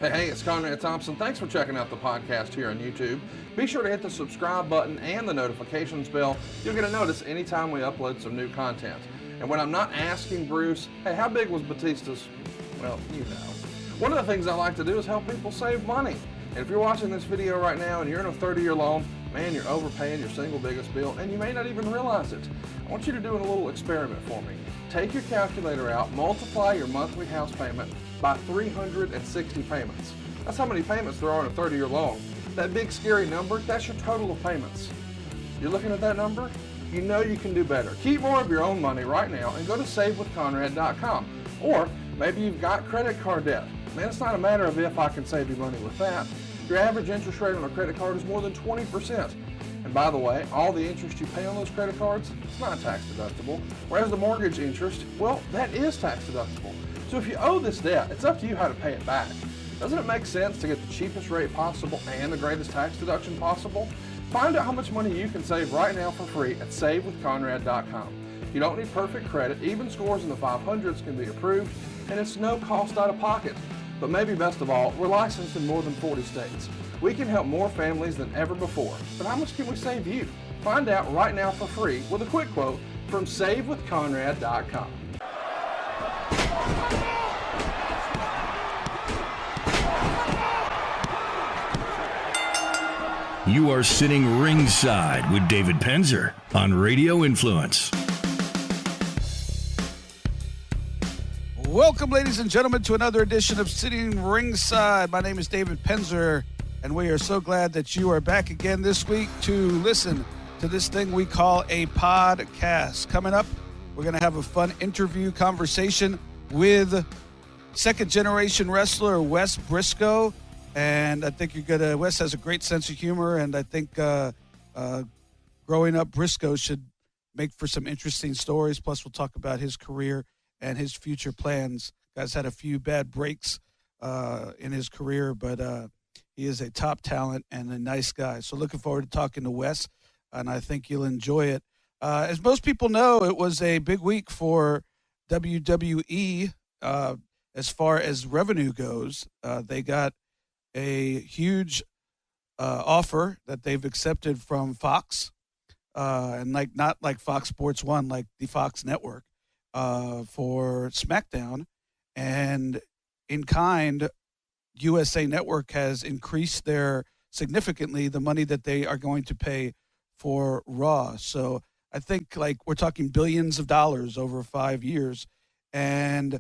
Hey, it's Conrad Thompson. Thanks for checking out the podcast here on YouTube. Be sure to hit the subscribe button and the notifications bell. You'll get a notice anytime we upload some new content. And when I'm not asking Bruce, hey, how big was Batista's? Well, you know. One of the things I like to do is help people save money. And if you're watching this video right now and you're in a 30-year loan, man, you're overpaying your single biggest bill and you may not even realize it. I want you to do a little experiment for me. Take your calculator out, multiply your monthly house payment by 360 payments. That's how many payments there are in a 30-year loan. That big scary number, that's your total of payments. You're looking at that number? You know you can do better. Keep more of your own money right now and go to savewithconrad.com. Or maybe you've got credit card debt. Man, it's not a matter of if I can save you money with that. Your average interest rate on a credit card is more than 20%. And by the way, all the interest you pay on those credit cards, it's not tax deductible. Whereas the mortgage interest, well, that is tax deductible. So if you owe this debt, it's up to you how to pay it back. Doesn't it make sense to get the cheapest rate possible and the greatest tax deduction possible? Find out how much money you can save right now for free at savewithconrad.com. You don't need perfect credit. Even scores in the 500s can be approved, and it's no cost out of pocket. But maybe best of all, we're licensed in more than 40 states. We can help more families than ever before. But how much can we save you? Find out right now for free with a quick quote from savewithconrad.com. You are sitting ringside with David Penzer on Radio Influence. Welcome, ladies and gentlemen, to another edition of Sitting Ringside. My name is David Penzer, and we are so glad that you are back again this week to listen to this thing we call a podcast. Coming up, we're going to have a fun interview conversation with second-generation wrestler Wes Briscoe. And I think Wes has a great sense of humor, and I think growing up Briscoe should make for some interesting stories. Plus, we'll talk about his career and his future plans. Guy's had a few bad breaks in his career, but he is a top talent and a nice guy. So looking forward to talking to Wes, and I think you'll enjoy it. As most people know, it was a big week for WWE as far as revenue goes. They got a huge offer that they've accepted from Fox, and not like Fox Sports 1, like the Fox network, for SmackDown. And in kind, USA Network has increased significantly the money that they are going to pay for Raw. So I think we're talking billions of dollars over 5 years. And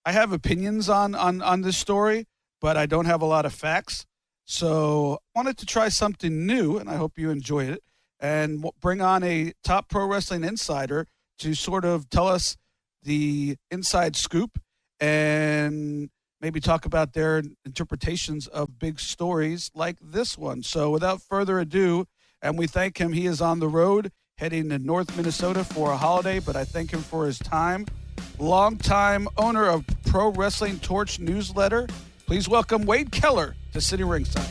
I have opinions on this story, but I don't have a lot of facts. So I wanted to try something new, and I hope you enjoyed it, and bring on a top pro wrestling insider to sort of tell us the inside scoop and maybe talk about their interpretations of big stories like this one. So without further ado, and we thank him, he is on the road heading to North Minnesota for a holiday, but I thank him for his time. Longtime owner of Pro Wrestling Torch newsletter. Please welcome Wade Keller to Sitting Ringside.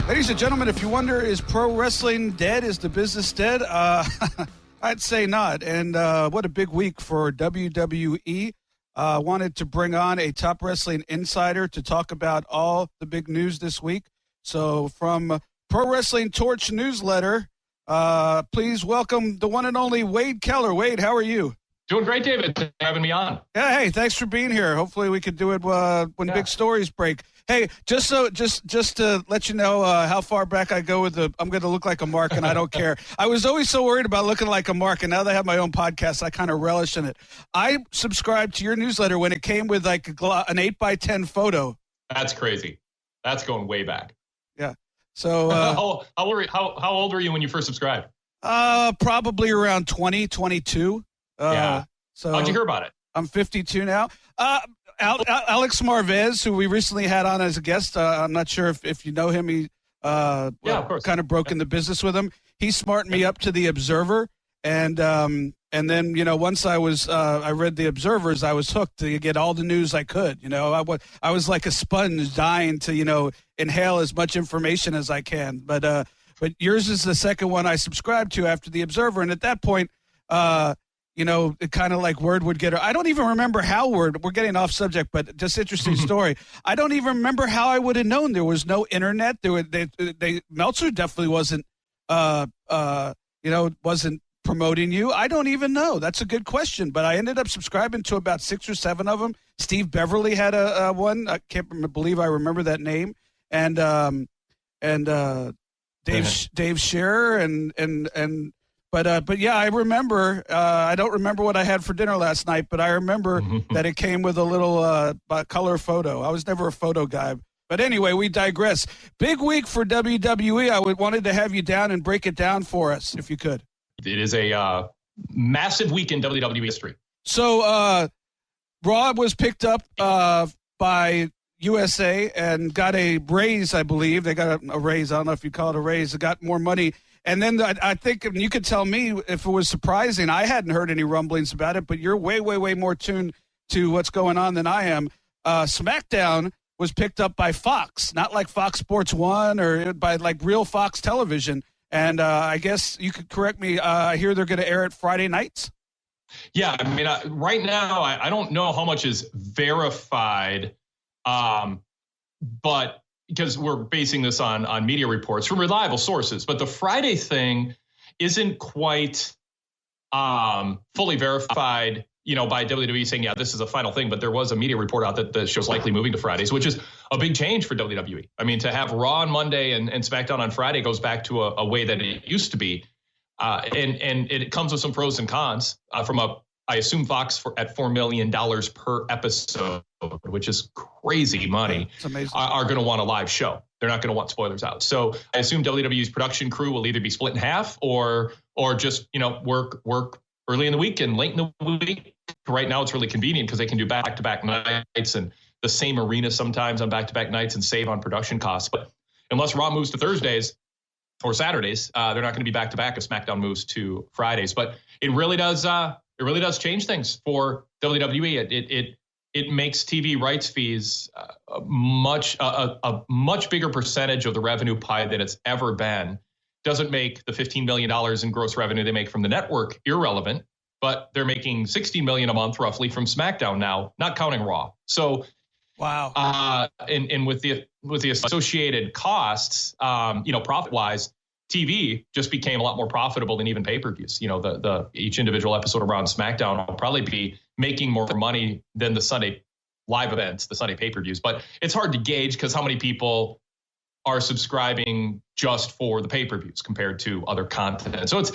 Ladies and gentlemen, if you wonder, is pro wrestling dead? Is the business dead? I'd say not. And what a big week for WWE. Wanted to bring on a top wrestling insider to talk about all the big news this week. So from Pro Wrestling Torch newsletter, please welcome the one and only Wade Keller. Wade, how are you? Doing great, David. Thanks for having me on. Yeah, hey, thanks for being here. Hopefully we could do it when big stories break. Hey, just to let you know how far back I go with I'm going to look like a mark, and I don't care. I was always so worried about looking like a mark, and now that I have my own podcast, I kind of relish in it. I subscribed to your newsletter when it came with like an 8x10 photo. That's crazy. That's going way back. Yeah. So how old were you when you first subscribed? Probably around 20, 22. Yeah. So how'd you hear about it? I'm 52 now. Alex Marvez, who we recently had on as a guest, I'm not sure if you know him. He of course. Kind of broke into business with him. He smartened me up to the Observer, and then once I read the Observers, I was hooked to get all the news I could. I was like a sponge dying to inhale as much information as I can. But yours is the second one I subscribed to after the Observer, and at that point. it kind of like word would get. I don't even remember how we're getting off subject, but just interesting story. I don't even remember how I would have known. There was no internet. Meltzer definitely wasn't, wasn't promoting you. I don't even know. That's a good question. But I ended up subscribing to about 6 or 7 of them. Steve Beverly had a one. I can't believe I remember that name. And Dave Scherer but yeah, I remember. I don't remember what I had for dinner last night, but I remember that it came with a little color photo. I was never a photo guy. But anyway, we digress. Big week for WWE. I wanted to have you down and break it down for us, if you could. It is a massive week in WWE history. So Raw was picked up by USA and got a raise, I believe. They got a raise. I don't know if you call it a raise. They got more money. And then I think you could tell me if it was surprising. I hadn't heard any rumblings about it, but you're way, way, way more tuned to what's going on than I am. SmackDown was picked up by Fox, not like Fox Sports 1 or by like real Fox Television. And I guess you could correct me. I hear they're going to air it Friday nights. Yeah, I mean, right now, I don't know how much is verified, but because we're basing this on media reports from reliable sources. But the Friday thing isn't quite fully verified, by WWE saying, yeah, this is a final thing. But there was a media report out that the show's likely moving to Fridays, which is a big change for WWE. I mean, to have Raw on Monday and SmackDown on Friday goes back to a way that it used to be. And it comes with some pros and cons I assume Fox at $4 million per episode, which is crazy money, are going to want a live show. They're not going to want spoilers out. So I assume WWE's production crew will either be split in half or just, work early in the week and late in the week. Right now, it's really convenient because they can do back-to-back nights and the same arena sometimes on back-to-back nights and save on production costs. But unless Raw moves to Thursdays or Saturdays, they're not going to be back-to-back if SmackDown moves to Fridays. But it really does change things for WWE. It makes TV rights fees a much bigger percentage of the revenue pie than it's ever been. Doesn't make the $15 million in gross revenue they make from the network irrelevant, but they're making $16 million a month roughly from SmackDown now, not counting Raw. So, wow. And with the associated costs, profit-wise, TV just became a lot more profitable than even pay-per-views. The each individual episode of Raw and SmackDown will probably be making more money than the Sunday live events, the Sunday pay-per-views. But it's hard to gauge because how many people are subscribing just for the pay-per-views compared to other content. So it's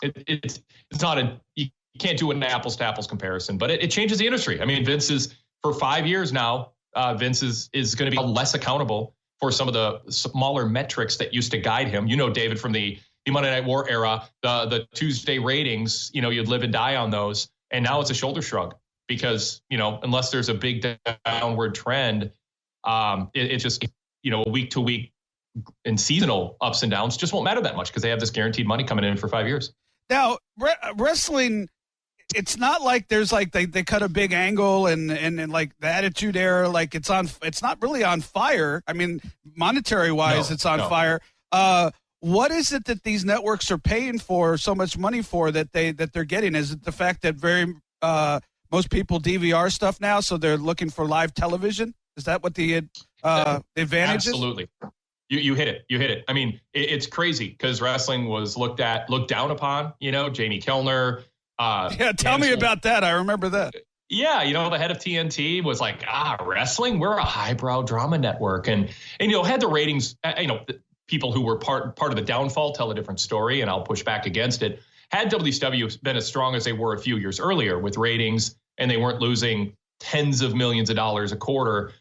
it's not you can't do an apples to apples comparison, but it changes the industry. I mean, Vince is for 5 years now. Vince is going to be less accountable for some of the smaller metrics that used to guide him. David, from the Monday Night War era, the Tuesday ratings, you'd live and die on those. And now it's a shoulder shrug because, unless there's a big downward trend, it just, week to week and seasonal ups and downs just won't matter that much because they have this guaranteed money coming in for 5 years. Now, wrestling, it's not like there's like they cut a big angle and like the Attitude Era, like it's not really on fire. I mean, monetary wise, it's on fire. What is it that these networks are paying for so much money for that they're getting? Is it the fact that most people DVR stuff now, so they're looking for live television? Is that what the advantage is? Absolutely. You hit it. You hit it. I mean, it's crazy because wrestling was looked down upon, Jamie Kellner. Tell me about that. I remember that. Yeah, the head of TNT was like, wrestling, we're a highbrow drama network. And had the ratings, people who were part of the downfall tell a different story, and I'll push back against it. Had WCW been as strong as they were a few years earlier with ratings, and they weren't losing tens of millions of dollars a quarter,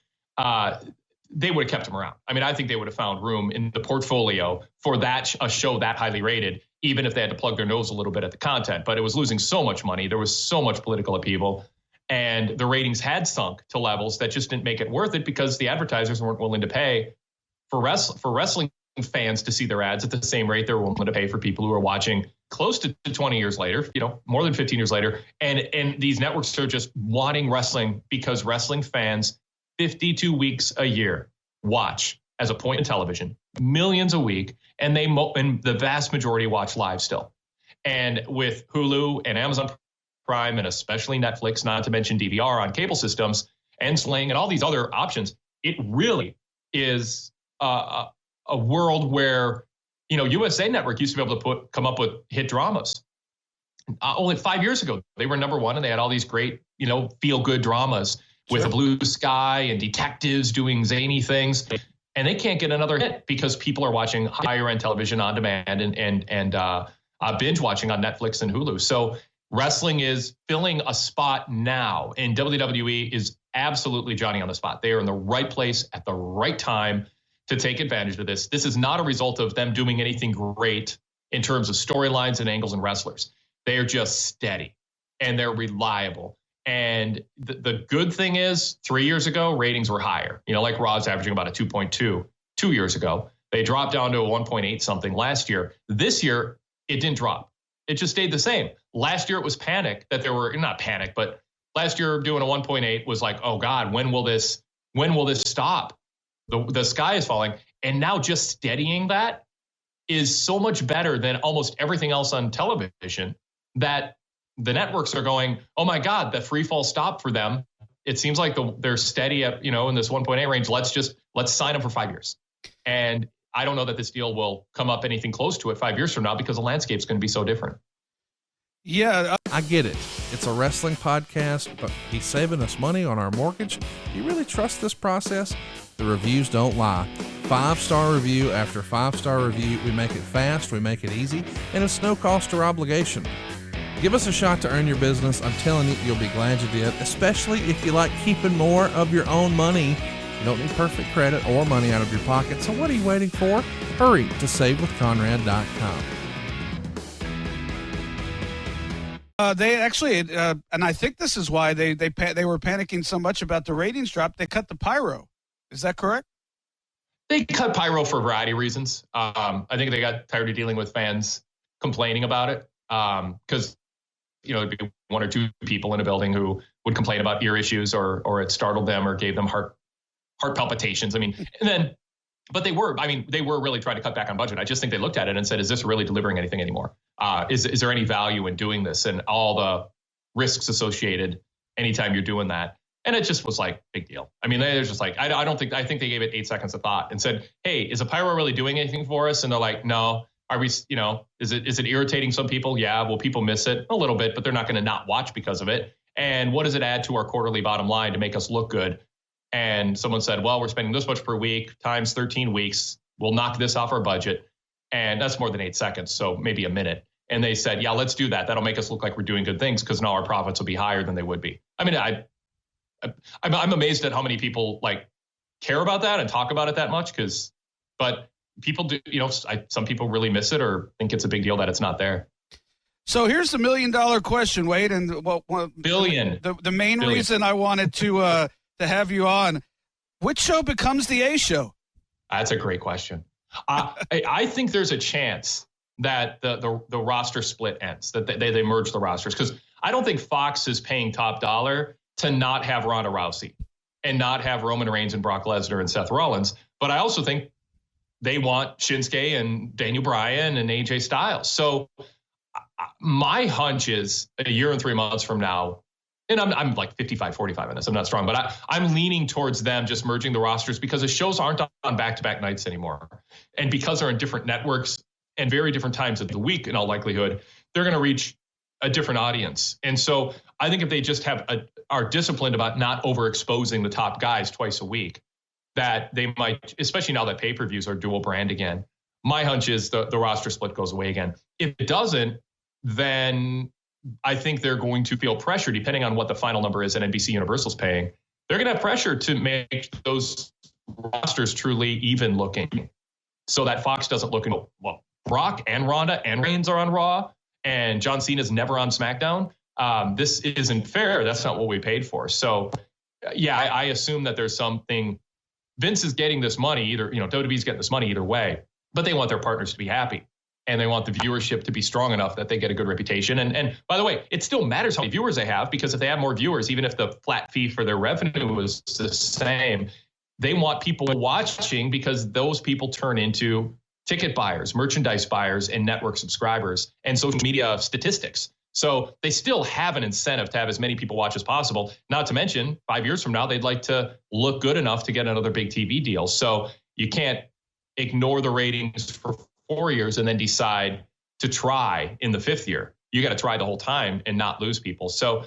they would have kept them around. I mean, I think they would have found room in the portfolio for a show that highly rated, even if they had to plug their nose a little bit at the content. But it was losing so much money. There was so much political upheaval. And the ratings had sunk to levels that just didn't make it worth it because the advertisers weren't willing to pay for wrestling fans to see their ads at the same rate they were willing to pay for people who are watching close to 20 years later, more than 15 years later. And these networks are just wanting wrestling because wrestling fans 52 weeks a year watch as a point in television, millions a week, and the vast majority watch live still. And with Hulu and Amazon Prime, and especially Netflix, not to mention DVR on cable systems and Sling and all these other options, it really is a world where, USA Network used to be able to come up with hit dramas. Only 5 years ago, they were number one, and they had all these great, feel-good dramas with a blue sky and detectives doing zany things. And they can't get another hit because people are watching higher-end television on demand and binge watching on Netflix and Hulu. So wrestling is filling a spot now, and WWE is absolutely Johnny on the spot. They are in the right place at the right time to take advantage of this. This is not a result of them doing anything great in terms of storylines and angles and wrestlers. They are just steady, and they're reliable. And the good thing is 3 years ago, ratings were higher. Like Raw's averaging about a 2.2 2 years ago. They dropped down to a 1.8 something last year. This year, it didn't drop. It just stayed the same. Last year, it was panic that there were, not panic, but last year doing a 1.8 was like, oh God, when will this stop? The sky is falling. And now just steadying that is so much better than almost everything else on television that the networks are going, oh my God, the free fall stopped for them. It seems like they're steady at, in this 1.8 range. Let's sign them for 5 years. And I don't know that this deal will come up anything close to it 5 years from now because the landscape's going to be so different. Yeah. I get it. It's a wrestling podcast, but he's saving us money on our mortgage. Do you really trust this process? The reviews don't lie. 5-star review after 5-star review. We make it fast, we make it easy, and it's no cost or obligation. Give us a shot to earn your business. I'm telling you, you'll be glad you did, especially if you like keeping more of your own money. You don't need perfect credit or money out of your pocket, so what are you waiting for? Hurry to SaveWithConrad.com. They actually, and I think this is why they were panicking so much about the ratings drop. They cut the pyro. Is that correct? They cut pyro for a variety of reasons. I think they got tired of dealing with fans complaining about it because, it'd be one or two people in a building who would complain about ear issues or it startled them or gave them heart palpitations. But they were really trying to cut back on budget. I just think they looked at it and said, is this really delivering anything anymore? Is there any value in doing this and all the risks associated anytime you're doing that? And it just was like, big deal. They're just like, I think they gave it 8 seconds of thought and said, hey, is a pyro really doing anything for us? And they're like, no. Are we, is it irritating some people? Yeah. Will people miss it? A little bit, but they're not going to not watch because of it. And what does it add to our quarterly bottom line to make us look good? And someone said, well, we're spending this much per week times 13 weeks. We'll knock this off our budget. And that's more than 8 seconds. So maybe a minute. And they said, yeah, let's do that. That'll make us look like we're doing good things because now our profits will be higher than they would be. I'm amazed at how many people care about that and talk about it that much but people do, some people really miss it or think it's a big deal that it's not there. So here's the $1 million question, Wade. And billion. The main reason I wanted to have you on, which show becomes the A show? That's a great question. I think there's a chance that the roster split ends, that they merge the rosters, because I don't think Fox is paying top dollar to not have Ronda Rousey and not have Roman Reigns and Brock Lesnar and Seth Rollins. But I also think they want Shinsuke and Daniel Bryan and AJ Styles. So my hunch is a year and 3 months from now, and I'm like 55-45 on this, I'm not strong, but I'm leaning towards them just merging the rosters because the shows aren't on back-to-back nights anymore. And because they're in different networks and very different times of the week, in all likelihood, they're going to reach a different audience. And so I think if they just are disciplined about not overexposing the top guys twice a week, that they might, especially now that pay-per-views are dual brand again, my hunch is the roster split goes away again. If it doesn't, then I think they're going to feel pressure, depending on what the final number is that NBC Universal's paying. They're going to have pressure to make those rosters truly even looking so that Fox doesn't look and go, well, Brock and Ronda and Reigns are on Raw and John Cena's never on SmackDown. This isn't fair. That's not what we paid for. So, yeah, I assume that there's something. Vince is getting this money either, WWE's getting this money either way, but they want their partners to be happy. And they want the viewership to be strong enough that they get a good reputation. And by the way, it still matters how many viewers they have, because if they have more viewers, even if the flat fee for their revenue was the same, they want people watching because those people turn into ticket buyers, merchandise buyers, and network subscribers, and social media statistics. So they still have an incentive to have as many people watch as possible. Not to mention, 5 years from now, they'd like to look good enough to get another big TV deal. So you can't ignore the ratings for 4 years and then decide to try in the 5th year. You got to try the whole time and not lose people. So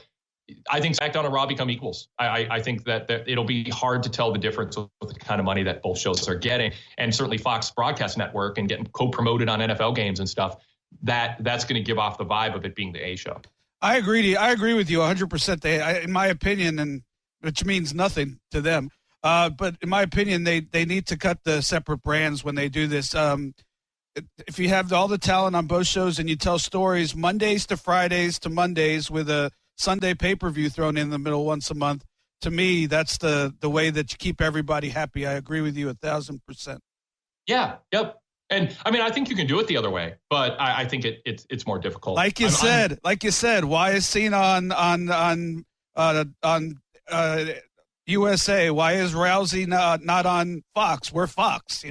I think SmackDown and Raw become equals. I think that it'll be hard to tell the difference with the kind of money that both shows are getting. And certainly Fox Broadcast Network and getting co-promoted on NFL games and stuff, that's going to give off the vibe of it being the A show. I agree with you 100%. In my opinion, and which means nothing to them, but in my opinion, they need to cut the separate brands when they do this. If you have all the talent on both shows and you tell stories Mondays to Fridays to Mondays with a Sunday pay-per-view thrown in the middle once a month, to me, that's the way that you keep everybody happy. I agree with you 1,000%. Yeah. Yep. And I mean, I think you can do it the other way, but I think it's more difficult. Like you said, why is Cena on USA? Why is Rousey not on Fox? We're Fox,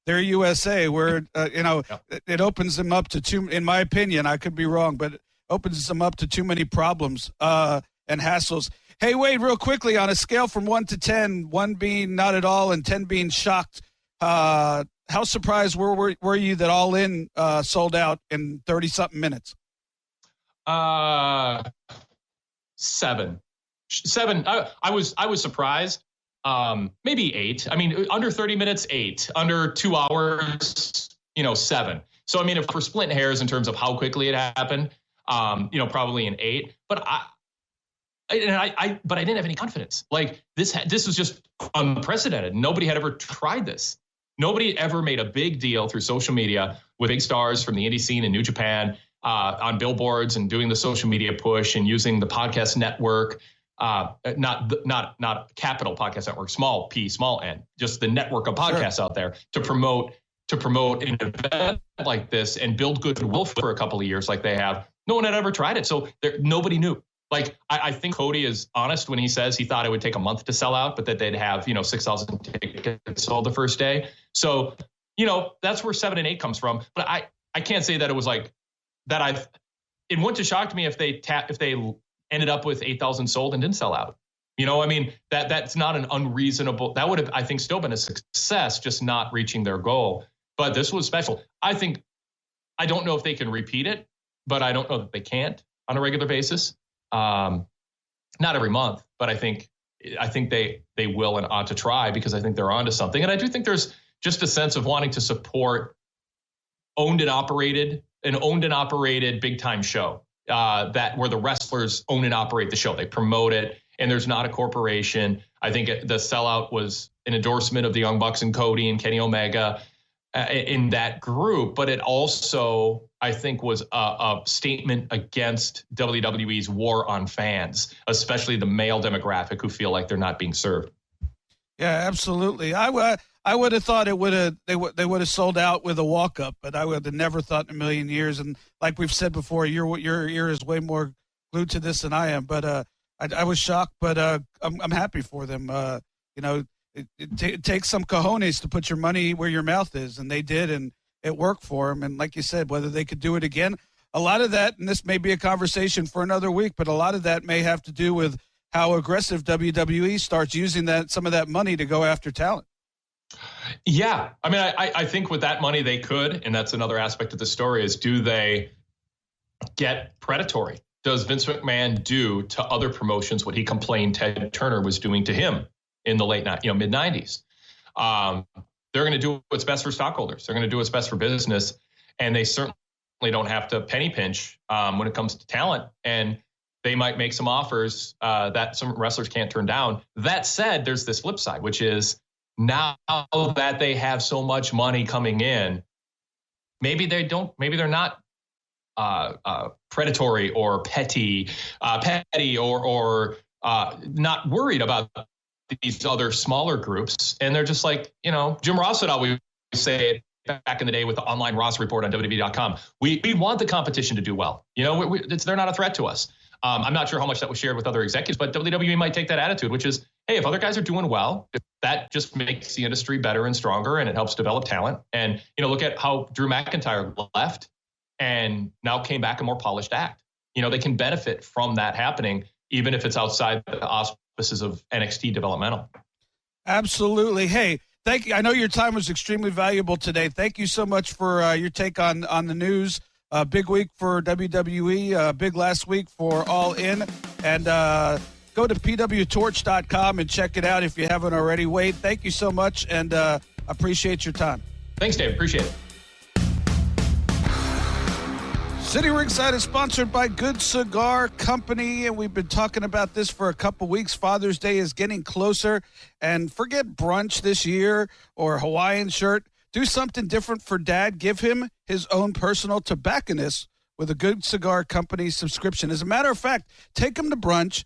They're USA. We're It opens them up to too. In my opinion, I could be wrong, but it opens them up to too many problems and hassles. Hey, Wade, real quickly, on a scale from 1 to 10, 1 being not at all and 10 being shocked, how surprised were you that All In sold out in 30-something minutes? 7. I was surprised. Maybe 8. I mean, under 30 minutes, 8. Under 2 hours, 7. So, I mean, if we're splitting hairs in terms of how quickly it happened, probably an 8. But I didn't have any confidence. Like this was just unprecedented. Nobody had ever tried this. Nobody ever made a big deal through social media with big stars from the indie scene in New Japan on billboards and doing the social media push and using the podcast network. Not Capital Podcast Network, small P, small N, just the network of podcasts out there to promote an event like this and build goodwill for a couple of years like they have. No one had ever tried it. So nobody knew. Like, I think Cody is honest when he says he thought it would take a month to sell out, but that they'd have, 6,000 tickets sold the first day. So, that's where 7 and 8 comes from. But I can't say that it was like that. It wouldn't have shocked me if they ended up with 8,000 sold and didn't sell out. That's not an unreasonable, that would have, I think, still been a success, just not reaching their goal. But this was special. I don't know if they can repeat it, but I don't know that they can't on a regular basis. Not every month, but I think they will and ought to try, because I think they're onto something. And I do think there's just a sense of wanting to support owned and operated big time show that where the wrestlers own and operate the show. They promote it, and there's not a corporation. I think the sellout was an endorsement of the Young Bucks and Cody and Kenny Omega in that group, but it also, I think, was a statement against WWE's war on fans, especially the male demographic who feel like they're not being served. Yeah, absolutely. I would have thought they would have sold out with a walk up, but I would have never thought in a million years. And like we've said before, your ear is way more glued to this than I am. But I was shocked, but I'm happy for them. It takes some cojones to put your money where your mouth is, and they did, and it worked for them. And like you said, whether they could do it again, a lot of that, and this may be a conversation for another week, but a lot of that may have to do with how aggressive WWE starts using some of that money to go after talent. Yeah. I mean, I think with that money they could, and that's another aspect of the story, is do they get predatory? Does Vince McMahon do to other promotions what he complained Ted Turner was doing to him in the mid 90s? They're going to do what's best for stockholders. They're going to do what's best for business. And they certainly don't have to penny pinch when it comes to talent. And they might make some offers that some wrestlers can't turn down. That said, there's this flip side, which is now that they have so much money coming in, maybe they're not predatory or petty or not worried about these other smaller groups. And they're just like, Jim Ross would always say it back in the day with the online Ross report on WWE.com. We want the competition to do well. They're not a threat to us. I'm not sure how much that was shared with other executives, but WWE might take that attitude, which is, hey, if other guys are doing well, that just makes the industry better and stronger, and it helps develop talent. And, look at how Drew McIntyre left and now came back a more polished act. They can benefit from that happening, even if it's outside the auspices of NXT developmental. Absolutely. Hey, thank you. I know your time was extremely valuable today. Thank you so much for your take on the news. Big week for WWE, big last week for All In. And go to pwtorch.com and check it out if you haven't already. Wade, thank you so much, and appreciate your time. Thanks, Dave. Appreciate it. City Ringside is sponsored by Good Cigar Company, and we've been talking about this for a couple weeks. Father's Day is getting closer, and forget brunch this year or Hawaiian shirt. Do something different for Dad. Give him his own personal tobacconist with a Good Cigar Company subscription. As a matter of fact, take him to brunch,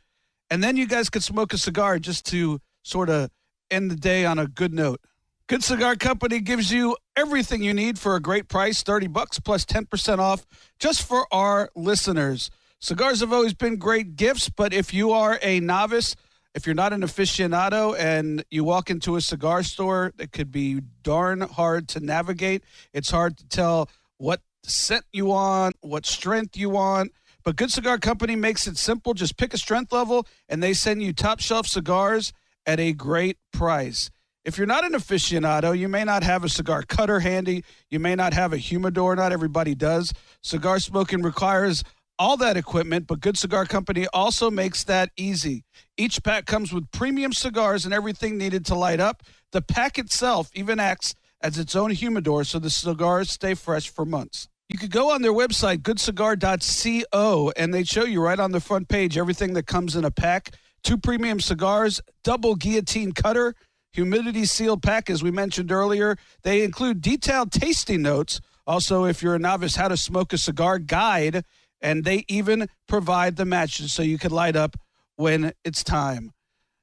and then you guys could smoke a cigar just to sort of end the day on a good note. Good Cigar Company gives you everything you need for a great price, $30 plus 10% off just for our listeners. Cigars have always been great gifts, but if you are a novice, if you're not an aficionado and you walk into a cigar store, it could be darn hard to navigate. It's hard to tell what scent you want, what strength you want. But Good Cigar Company makes it simple. Just pick a strength level, and they send you top shelf cigars at a great price. If you're not an aficionado, you may not have a cigar cutter handy. You may not have a humidor. Not everybody does. Cigar smoking requires all that equipment, but Good Cigar Company also makes that easy. Each pack comes with premium cigars and everything needed to light up. The pack itself even acts as its own humidor, so the cigars stay fresh for months. You could go on their website, goodcigar.co, and they show you right on the front page everything that comes in a pack. 2 premium cigars, double guillotine cutter, humidity sealed pack, as we mentioned earlier. They include detailed tasting notes. Also, if you're a novice, how to smoke a cigar guide, and they even provide the matches so you can light up when it's time.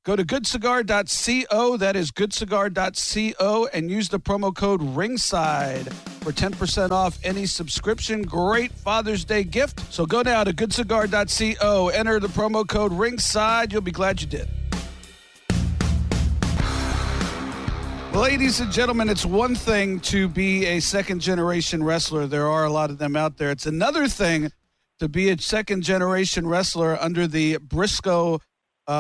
Go to goodcigar.co, that is goodcigar.co, and use the promo code RINGSIDE for 10% off any subscription. Great Father's Day gift. So go now to goodcigar.co, enter the promo code RINGSIDE. You'll be glad you did. Ladies and gentlemen, it's one thing to be a second-generation wrestler. There are a lot of them out there. It's another thing to be a second-generation wrestler under the Brisco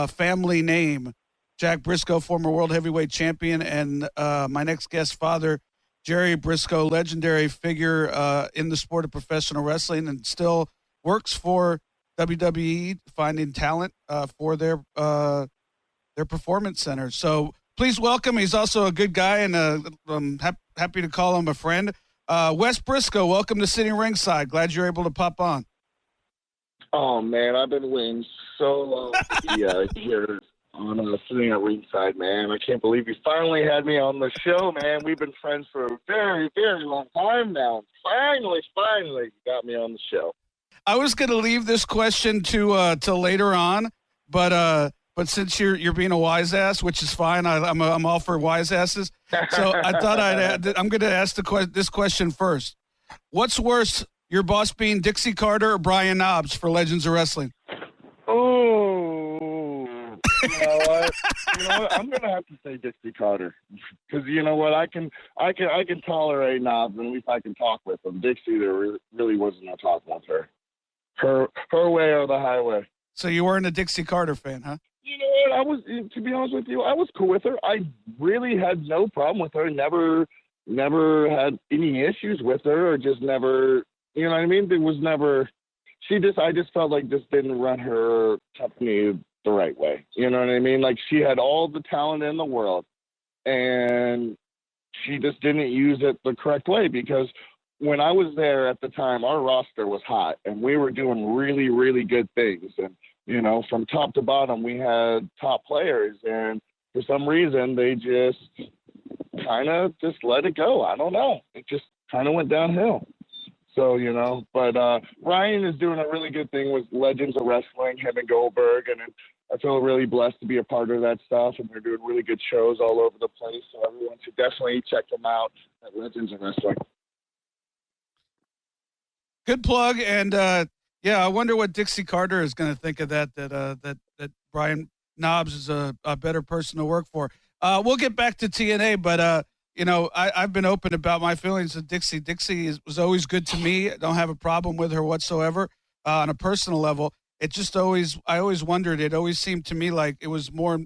family name. Jack Brisco, former world heavyweight champion, and my next guest, father, Jerry Brisco, legendary figure in the sport of professional wrestling, and still works for WWE, finding talent for their performance center. So please welcome. He's also a good guy, and I'm happy to call him a friend. Wes Briscoe, welcome to Sitting Ringside. Glad you're able to pop on. Oh, man, I've been waiting so long to be here on Sitting at Ringside, man. I can't believe you finally had me on the show, man. We've been friends for a very, very long time now. Finally, you got me on the show. I was going to leave this question to later on, but since you're being a wise ass, which is fine, I'm all for wise asses. So I thought I'm going to ask this question first. What's worse, your boss being Dixie Carter or Brian Knobbs for Legends of Wrestling? Oh, you know what? I'm going to have to say Dixie Carter, because you know what? I can tolerate Knobbs, and at least I can talk with him. Dixie, there really wasn't no talking with her. Her way or the highway. So you weren't a Dixie Carter fan, huh? You know what? To be honest with you, I was cool with her. I really had no problem with her. Never had any issues with her, or just never, you know what I mean? There was never, I just felt like this didn't run her company the right way. You know what I mean? Like, she had all the talent in the world, and she just didn't use it the correct way, because when I was there at the time, our roster was hot, and we were doing really, really good things. And, you know, from top to bottom, we had top players, and for some reason, they just kind of just let it go. I don't know. It just kind of went downhill. So, you know, but Ryan is doing a really good thing with Legends of Wrestling, him and Goldberg, and I feel really blessed to be a part of that stuff, and they're doing really good shows all over the place. So everyone should definitely check them out at Legends of Wrestling. Good plug, and yeah, I wonder what Dixie Carter is going to think of that Brian Knobs is a better person to work for. We'll get back to TNA, but I've been open about my feelings of Dixie. Dixie was always good to me. I don't have a problem with her whatsoever on a personal level. It just I always wondered. It always seemed to me like it was more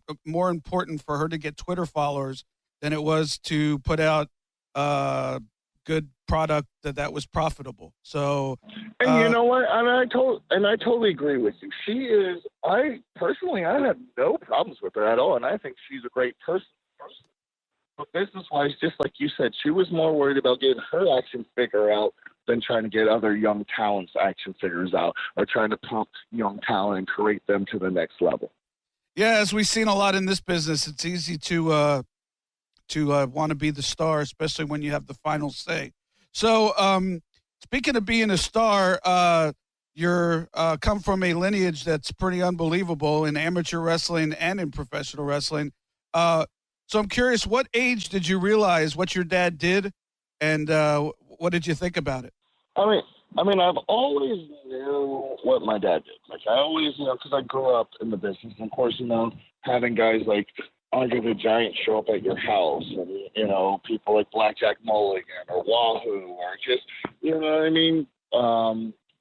important for her to get Twitter followers than it was to put out good product that was profitable. So, and you know what? And I totally agree with you. She is. I have no problems with her at all, and I think she's a great person. But business-wise, just like you said, she was more worried about getting her action figure out than trying to get other young talents' action figures out, or trying to pump young talent and create them to the next level. Yeah, as we've seen a lot in this business, it's easy to want to be the star, especially when you have the final say. So, speaking of being a star, you're come from a lineage that's pretty unbelievable in amateur wrestling and in professional wrestling. So I'm curious, what age did you realize what your dad did, and what did you think about it? I mean, I've always knew what my dad did. Like, I always, because I grew up in the business. And of course, having guys like Andre the Giant show up at your house, and, people like Blackjack Mulligan or Wahoo, or just, you know what I mean?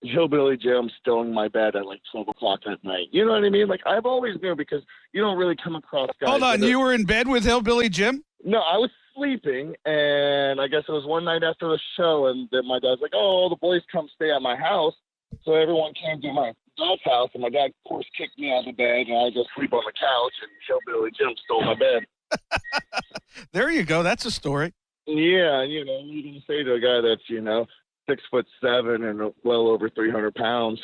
Hillbilly Jim still in my bed at like 12 o'clock at night. You know what I mean? Like, I've always knew, because you don't really come across guys. Hold on, you were in bed with Hillbilly Jim? No, I was sleeping, and I guess it was one night after the show, and then my dad's like, "Oh, all the boys come stay at my house." So everyone came to my dad's house, and my dad, of course, kicked me out of the bed, and I just sleep on the couch, and Hillbilly Jim stole my bed. There you go. That's a story. Yeah, you can say to a guy that's, 6'7" and well over 300 pounds.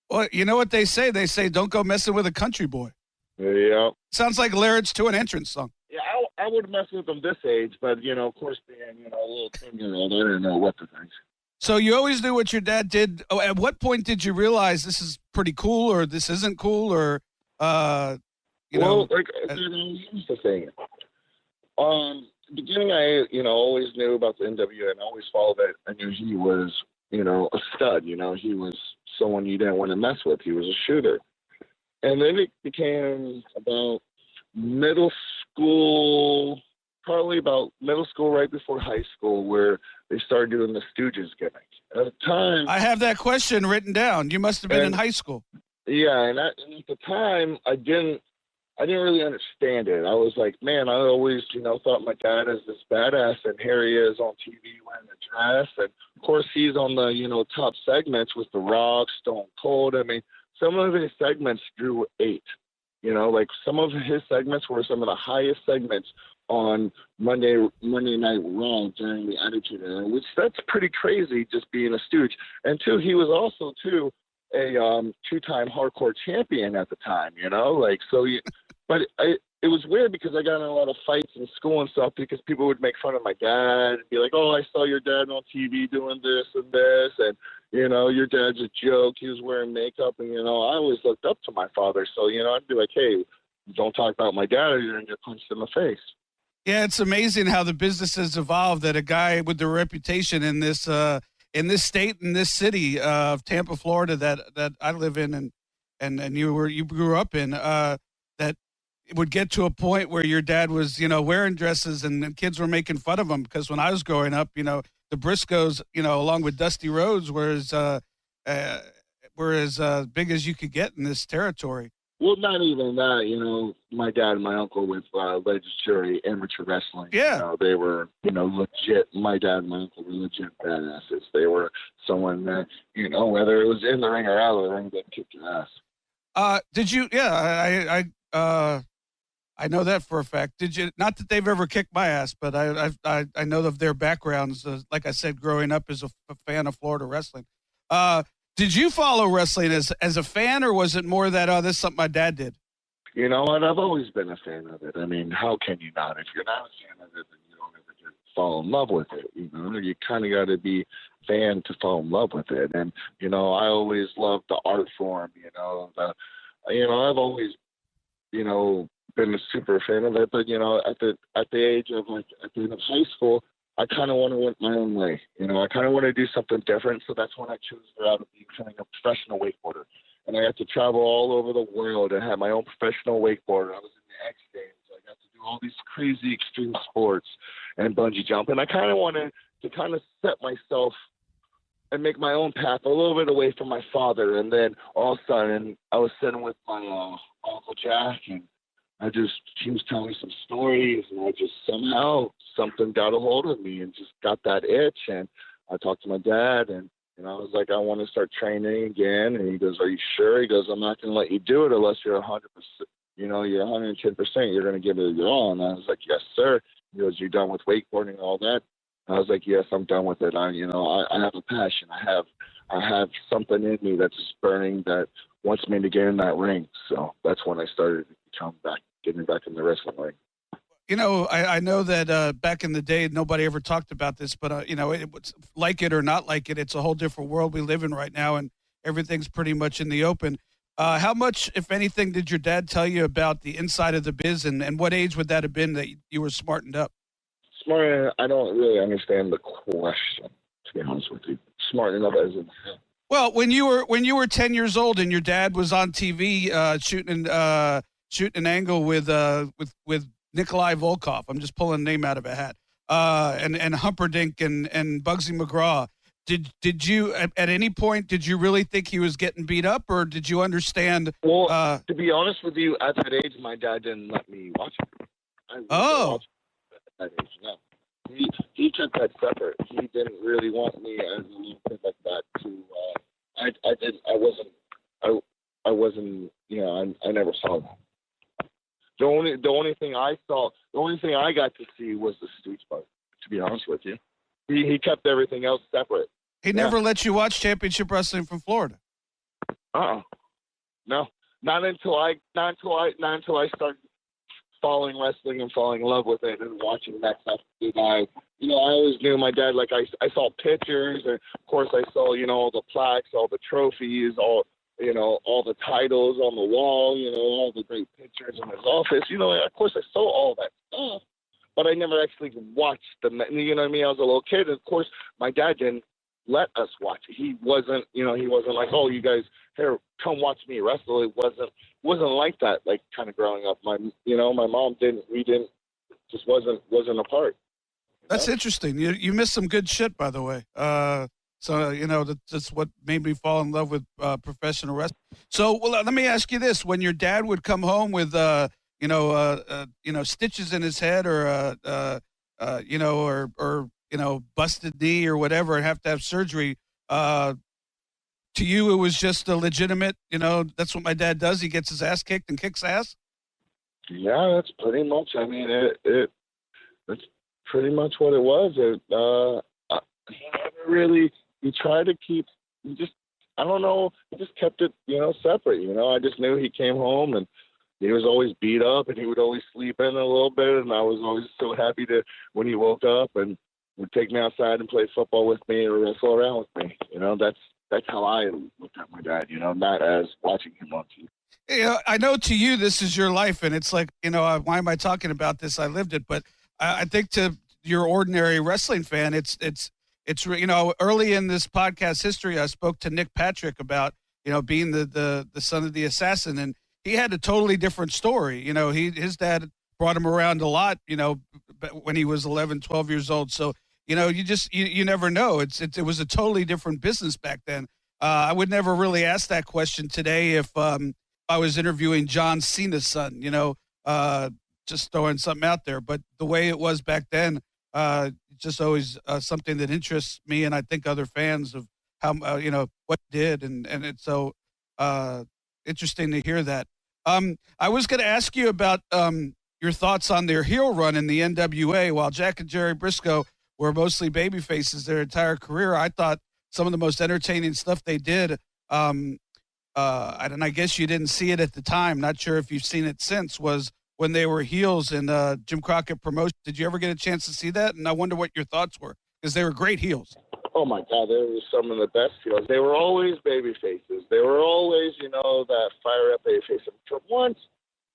Well, you know what they say? They say, don't go messing with a country boy. Yeah. Sounds like lyrics to an entrance song. Yeah, I would mess with them this age, but, of course, being, a little 10-year-old, I didn't know what to think. So you always knew what your dad did. Oh, at what point did you realize this is pretty cool, or this isn't cool, or, here's the thing. Beginning, I, always knew about the NWA, and I always followed it. I knew he was, a stud. He was someone you didn't want to mess with. He was a shooter. And then it became about middle school, right before high school, where they started doing the Stooges gimmick. At the time, I have that question written down. You must have been in high school. Yeah, and at the time, I didn't really understand it. I was like, man, I always, thought my dad is this badass, and here he is on TV wearing a dress. And, of course, he's on the, top segments with The Rock, Stone Cold. I mean, some of his segments drew 8. Some of his segments were some of the highest segments on Monday Night Raw during the Attitude Era, which that's pretty crazy, just being a stooge. And, two, he was also, a 2-time hardcore champion at the time, but it was weird, because I got in a lot of fights in school and stuff, because people would make fun of my dad and be like, "Oh, I saw your dad on TV doing this and this, and your dad's a joke. He was wearing makeup." And I always looked up to my father, so I'd be like, "Hey, don't talk about my dad, or you're gonna get punched in the face." Yeah, it's amazing how the business has evolved. That a guy with the reputation in this state, in this city of Tampa, Florida, that I live in, and you grew up in, that it would get to a point where your dad was, wearing dresses, and kids were making fun of him, because when I was growing up, the Briscoes, along with Dusty Rhodes, were as big as you could get in this territory. Well, not even that, my dad and my uncle with legendary amateur wrestling. Yeah. They were, legit. My dad and my uncle were legit badasses. They were someone that, whether it was in the ring or out of the ring, that kicked your ass. Did you? Yeah, I know that for a fact. Did you? Not that they've ever kicked my ass, but I know of their backgrounds. Like I said, growing up as a fan of Florida wrestling. Did you follow wrestling as a fan, or was it more that, this is something my dad did? You know what? I've always been a fan of it. I mean, how can you not? If you're not a fan of it, then you don't ever fall in love with it. You kind of got to be a fan to fall in love with it. And I always loved the art form. I've always, been a super fan of it. But at the age of at the end of high school, I kind of want to went my own way. I kind of want to do something different. So that's when I chose the route of becoming a professional wakeboarder. and I got to travel all over the world and have my own professional wakeboarder. I was in the X Games. I got to do all these crazy extreme sports and bungee jump. And I kind of wanted to kind of set myself and make my own path a little bit away from my father. And then all of a sudden, I was sitting with my Uncle Jack, and he was telling me some stories, and I just somehow something got a hold of me and just got that itch. And I talked to my dad, and I was like, I want to start training again. And he goes, are you sure? He goes, I'm not going to let you do it unless you're 100%. You're 110%. You're going to give it your all. And I was like, yes, sir. He goes, you're done with wakeboarding and all that? I was like, yes, I'm done with it. I have a passion. I have something in me that's just burning that wants me to get in that ring. So that's when I started getting back in the wrestling ring. I know that back in the day, nobody ever talked about this, but, like it or not like it, it's a whole different world we live in right now, and everything's pretty much in the open. How much, if anything, did your dad tell you about the inside of the biz, and what age would that have been that you were smartened up? Smartened, I don't really understand the question, to be honest with you. Smartened up as in... Well, when you were 10 years old and your dad was on TV shooting an angle with Nikolai Volkov. I'm just pulling a name out of a hat. And Humperdinck and Bugsy McGraw. Did you at any point did you really think he was getting beat up, or did you understand? Well, to be honest with you, at that age, my dad didn't let me watch it. Watch it at that age. No, he kept that separate. He didn't really want me as a little kid like that to. I wasn't. I never saw that. The only thing I saw, the only thing I got to see was the street part. To be honest with you, he kept everything else separate. He never let you watch championship wrestling from Florida. No, not until I started following wrestling and falling in love with it and watching that stuff. I always knew my dad. Like I saw pictures, and of course I saw all the plaques, all the trophies, all the titles on the wall, all the great pictures in his office. Of course I saw all that stuff, but I never actually watched them. You know what I mean? I was a little kid, and of course my dad didn't let us watch it. He wasn't like, oh, you guys here, come watch me wrestle. It wasn't like that. Like kind of growing up, my mom didn't. We didn't. Just wasn't a part. That's interesting. You missed some good shit, by the way. So that's what made me fall in love with professional wrestling. So, let me ask you this: when your dad would come home with stitches in his head, or busted knee or whatever, and have to have surgery, to you it was just a legitimate. That's what my dad does. He gets his ass kicked and kicks ass. Yeah, that's pretty much. I mean, that's pretty much what it was. He never really. He tried to keep. He just kept it, separate. I just knew he came home and he was always beat up, and he would always sleep in a little bit, and I was always so happy when he woke up and would take me outside and play football with me or wrestle around with me. That's how I looked at my dad. Not as watching him on TV. I know to you this is your life, and it's like, why am I talking about this? I lived it, but I think to your ordinary wrestling fan, it's early in this podcast history, I spoke to Nick Patrick about being the son of the assassin, and he had a totally different story. His dad brought him around a lot, when he was 11, 12 years old. So you never know. It was a totally different business back then. I would never really ask that question today if I was interviewing John Cena's son, just throwing something out there. But the way it was back then, just always something that interests me, and I think other fans of how what he did, and it's so interesting to hear that. I was going to ask you about your thoughts on their heel run in the NWA. While Jack and Jerry Brisco were mostly baby faces their entire career, I thought some of the most entertaining stuff they did. And I guess you didn't see it at the time. Not sure if you've seen it since. Was when they were heels in Jim Crockett Promotions. Did you ever get a chance to see that? And I wonder what your thoughts were, because they were great heels. Oh, my God, they were some of the best heels. They were always baby faces. They were always, that fire-up baby face. And for once,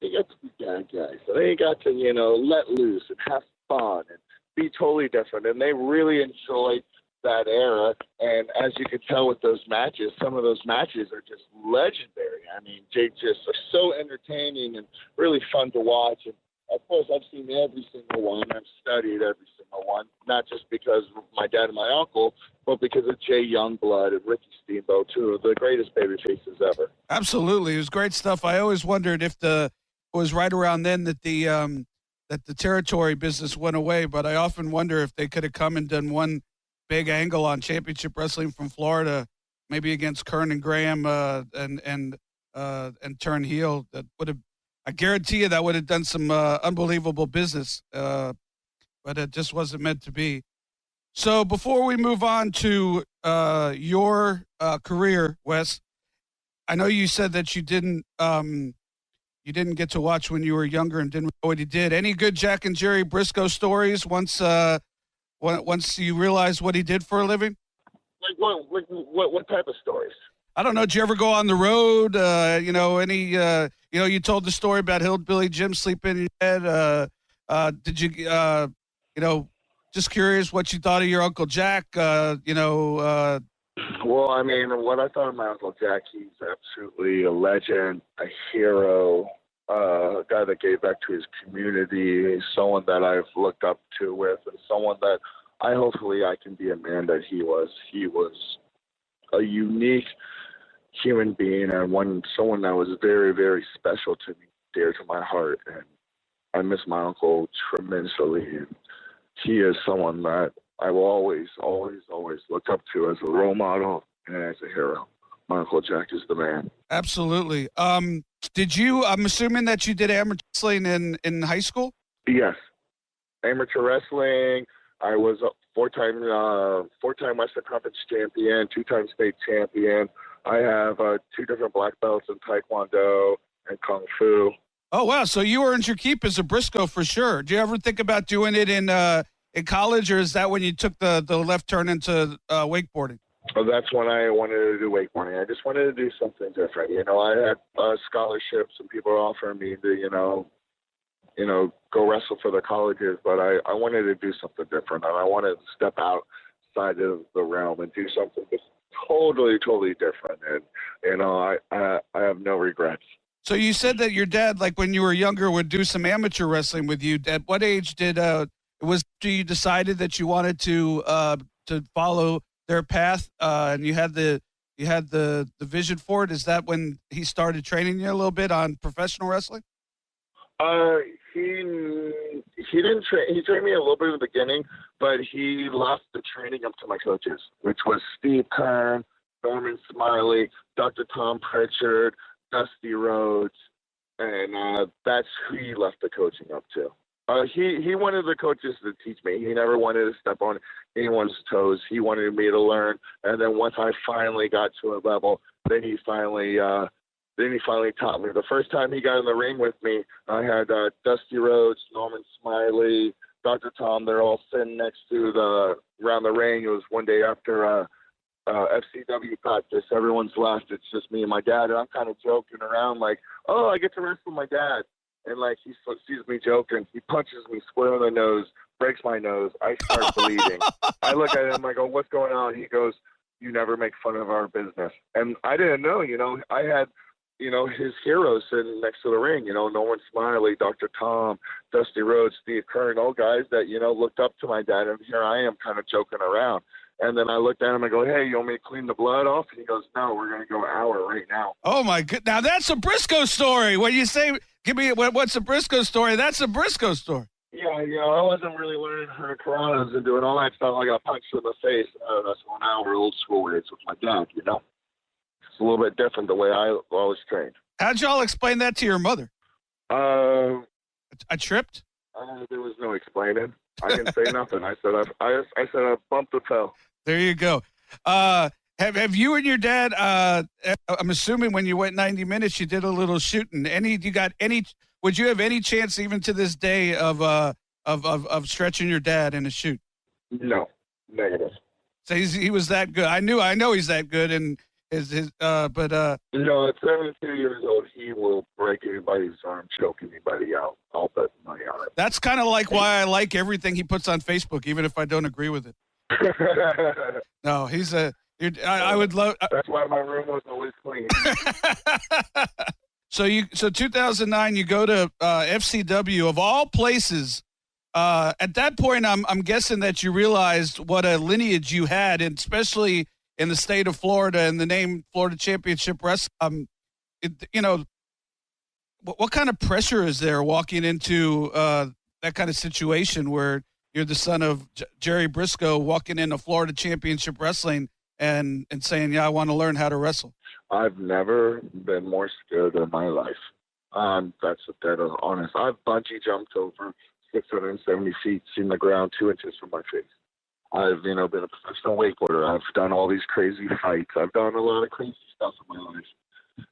they got to be bad guys. So they got to, let loose and have fun and be totally different. And they really enjoyed that era. And as you can tell with those matches, some of those matches are just legendary. I mean, they just are so entertaining and really fun to watch. And of course, I've seen every single one. I've studied every single one, not just because of my dad and my uncle, but because of Jay Youngblood and Ricky Steamboat, two of the greatest baby faces ever. Absolutely. It was great stuff. I always wondered if it was right around then that the territory business went away, but I often wonder if they could have come and done one big angle on Championship Wrestling from Florida, maybe against Kern and Graham and turn heel. That would have, I guarantee you, that would have done some unbelievable business, but it just wasn't meant to be. So before we move on to your career, Wes, I know you said that you didn't get to watch when you were younger and didn't know what he did. Any good Jack and Jerry Briscoe stories once you realized what he did for a living? Like what type of stories? I don't know. Did you ever go on the road? You told the story about Hillbilly Jim sleeping in your bed. Did you, just curious what you thought of your Uncle Jack, Well, I mean, what I thought of my Uncle Jack, he's absolutely a legend, a hero, a guy that gave back to his community, someone that I've looked up to with, and someone that hopefully I can be a man that he was. He was a unique human being and someone that was very, very special to me, dear to my heart. And I miss my uncle tremendously. And he is someone that I will always, always, always look up to as a role model and as a hero. My Uncle Jack is the man. Absolutely. I'm assuming that you did amateur wrestling in high school? Yes. Amateur wrestling. I was a four-time Western Conference champion, two-time state champion. I have 2 different black belts in Taekwondo and Kung Fu. Oh, wow. So you earned your keep as a Briscoe for sure. Do you ever think about doing it in college, or is that when you took the left turn into wakeboarding? Oh, that's when I wanted to do wakeboarding. I just wanted to do something different. I had scholarships and people were offering me to, go wrestle for the colleges, but I wanted to do something different, and I wanted to step outside of the realm and do something just totally, totally different. And, I have no regrets. So you said that your dad, like when you were younger, would do some amateur wrestling with you. At what age do you decided that you wanted to follow their path, and you had the vision for it? Is that when he started training you a little bit on professional wrestling? He didn't train. He trained me a little bit in the beginning, but he left the training up to my coaches, which was Steve Kern, Norman Smiley, Dr. Tom Pritchard, Dusty Rhodes, and that's who he left the coaching up to. He wanted the coaches to teach me. He never wanted to step on anyone's toes. He wanted me to learn. And then once I finally got to a level, then he finally taught me. The first time he got in the ring with me, I had Dusty Rhodes, Norman Smiley, Dr. Tom. They're all sitting next to around the ring. It was one day after FCW practice. Everyone's left. It's just me and my dad. And I'm kind of joking around like, oh, I get to wrestle my dad. And like he sees me joking. He punches me square in the nose, breaks my nose. I start bleeding. I look at him. I go, what's going on? He goes, you never make fun of our business. And I didn't know, I had, his heroes sitting next to the ring, Norman Smiley, Dr. Tom, Dusty Rhodes, Steve Kern, all guys that, looked up to my dad. And here I am kind of joking around. And then I looked at him and go, hey, you want me to clean the blood off? And he goes, no, we're going to go hour right now. Oh, my God. Now, that's a Briscoe story. When you say, give me what's a Briscoe story, that's a Briscoe story. Yeah, I wasn't really learning hurricanranas and doing all that stuff. I got punched in the face. That's 1 hour old school ways with my dad, It's a little bit different the way I was trained. How'd y'all explain that to your mother? I tripped? There was no explaining. I didn't say nothing. I said I bumped a toe. There you go. Have you and your dad? I'm assuming when you went 90 minutes, you did a little shooting. Would you have any chance, even to this day, of stretching your dad in a shoot? No, negative. So he was that good. I know he's that good, and but at 72 years old, he will break anybody's arm, choke anybody out. I'll bet money on it. That's kind of like why I like everything he puts on Facebook, even if I don't agree with it. No, he's a. I would love. That's why my room was always clean. So 2009, you go to FCW of all places. At that point, I'm guessing that you realized what a lineage you had, and especially in the state of Florida and the name Florida Championship Wrestling. What kind of pressure is there walking into that kind of situation where you're the son of Jerry Brisco walking into Florida Championship Wrestling and saying, yeah, I want to learn how to wrestle? I've never been more scared in my life. That's dead honest. I've bungee jumped over 670 feet, seen the ground 2 inches from my face. I've, been a professional wakeboarder. I've done all these crazy fights. I've done a lot of crazy stuff in my life.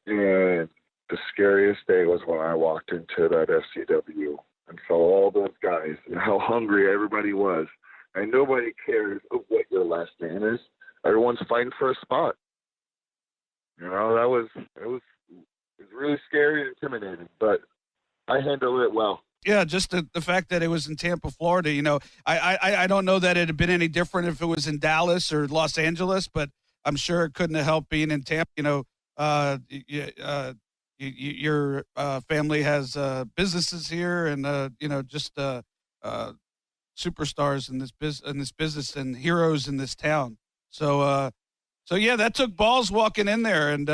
And the scariest day was when I walked into that FCW and saw all those guys and how hungry everybody was. And nobody cares what your last name is. Everyone's fighting for a spot. It was really scary and intimidating, but I handled it well. Yeah, just the fact that it was in Tampa, Florida. I don't know that it had been any different if it was in Dallas or Los Angeles, but I'm sure it couldn't have helped being in Tampa. Your family has businesses here, and just superstars in this business and heroes in this town. So yeah, that took balls walking in there, and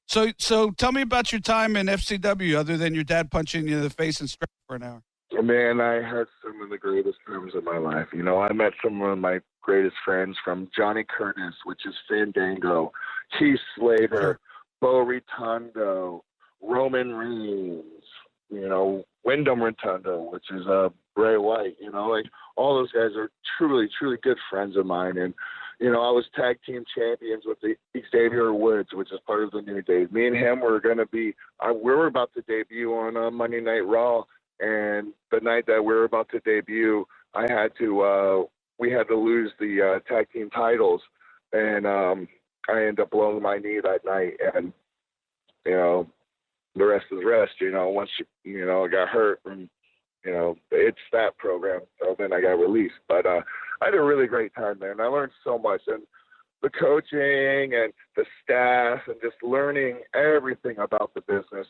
so tell me about your time in FCW, other than your dad punching you in the face and straight for an hour. Man, I had some of the greatest times of my life. I met some of my greatest friends, from Johnny Curtis, which is Fandango, Keith Slater, Bo Ritondo, Roman Reigns, Wyndham Rotunda, which is Bray White. All those guys are truly, truly good friends of mine. And I was tag team champions with the Xavier Woods, which is part of the New Day. Me and him were going to be, we were about to debut on Monday Night Raw, and the night that we were about to debut, we had to lose the tag team titles, and I ended up blowing my knee that night, and the rest is rest. Once I got hurt, and it's that program, so then I got released, but I had a really great time there, and I learned so much, and the coaching and the staff and just learning everything about the business,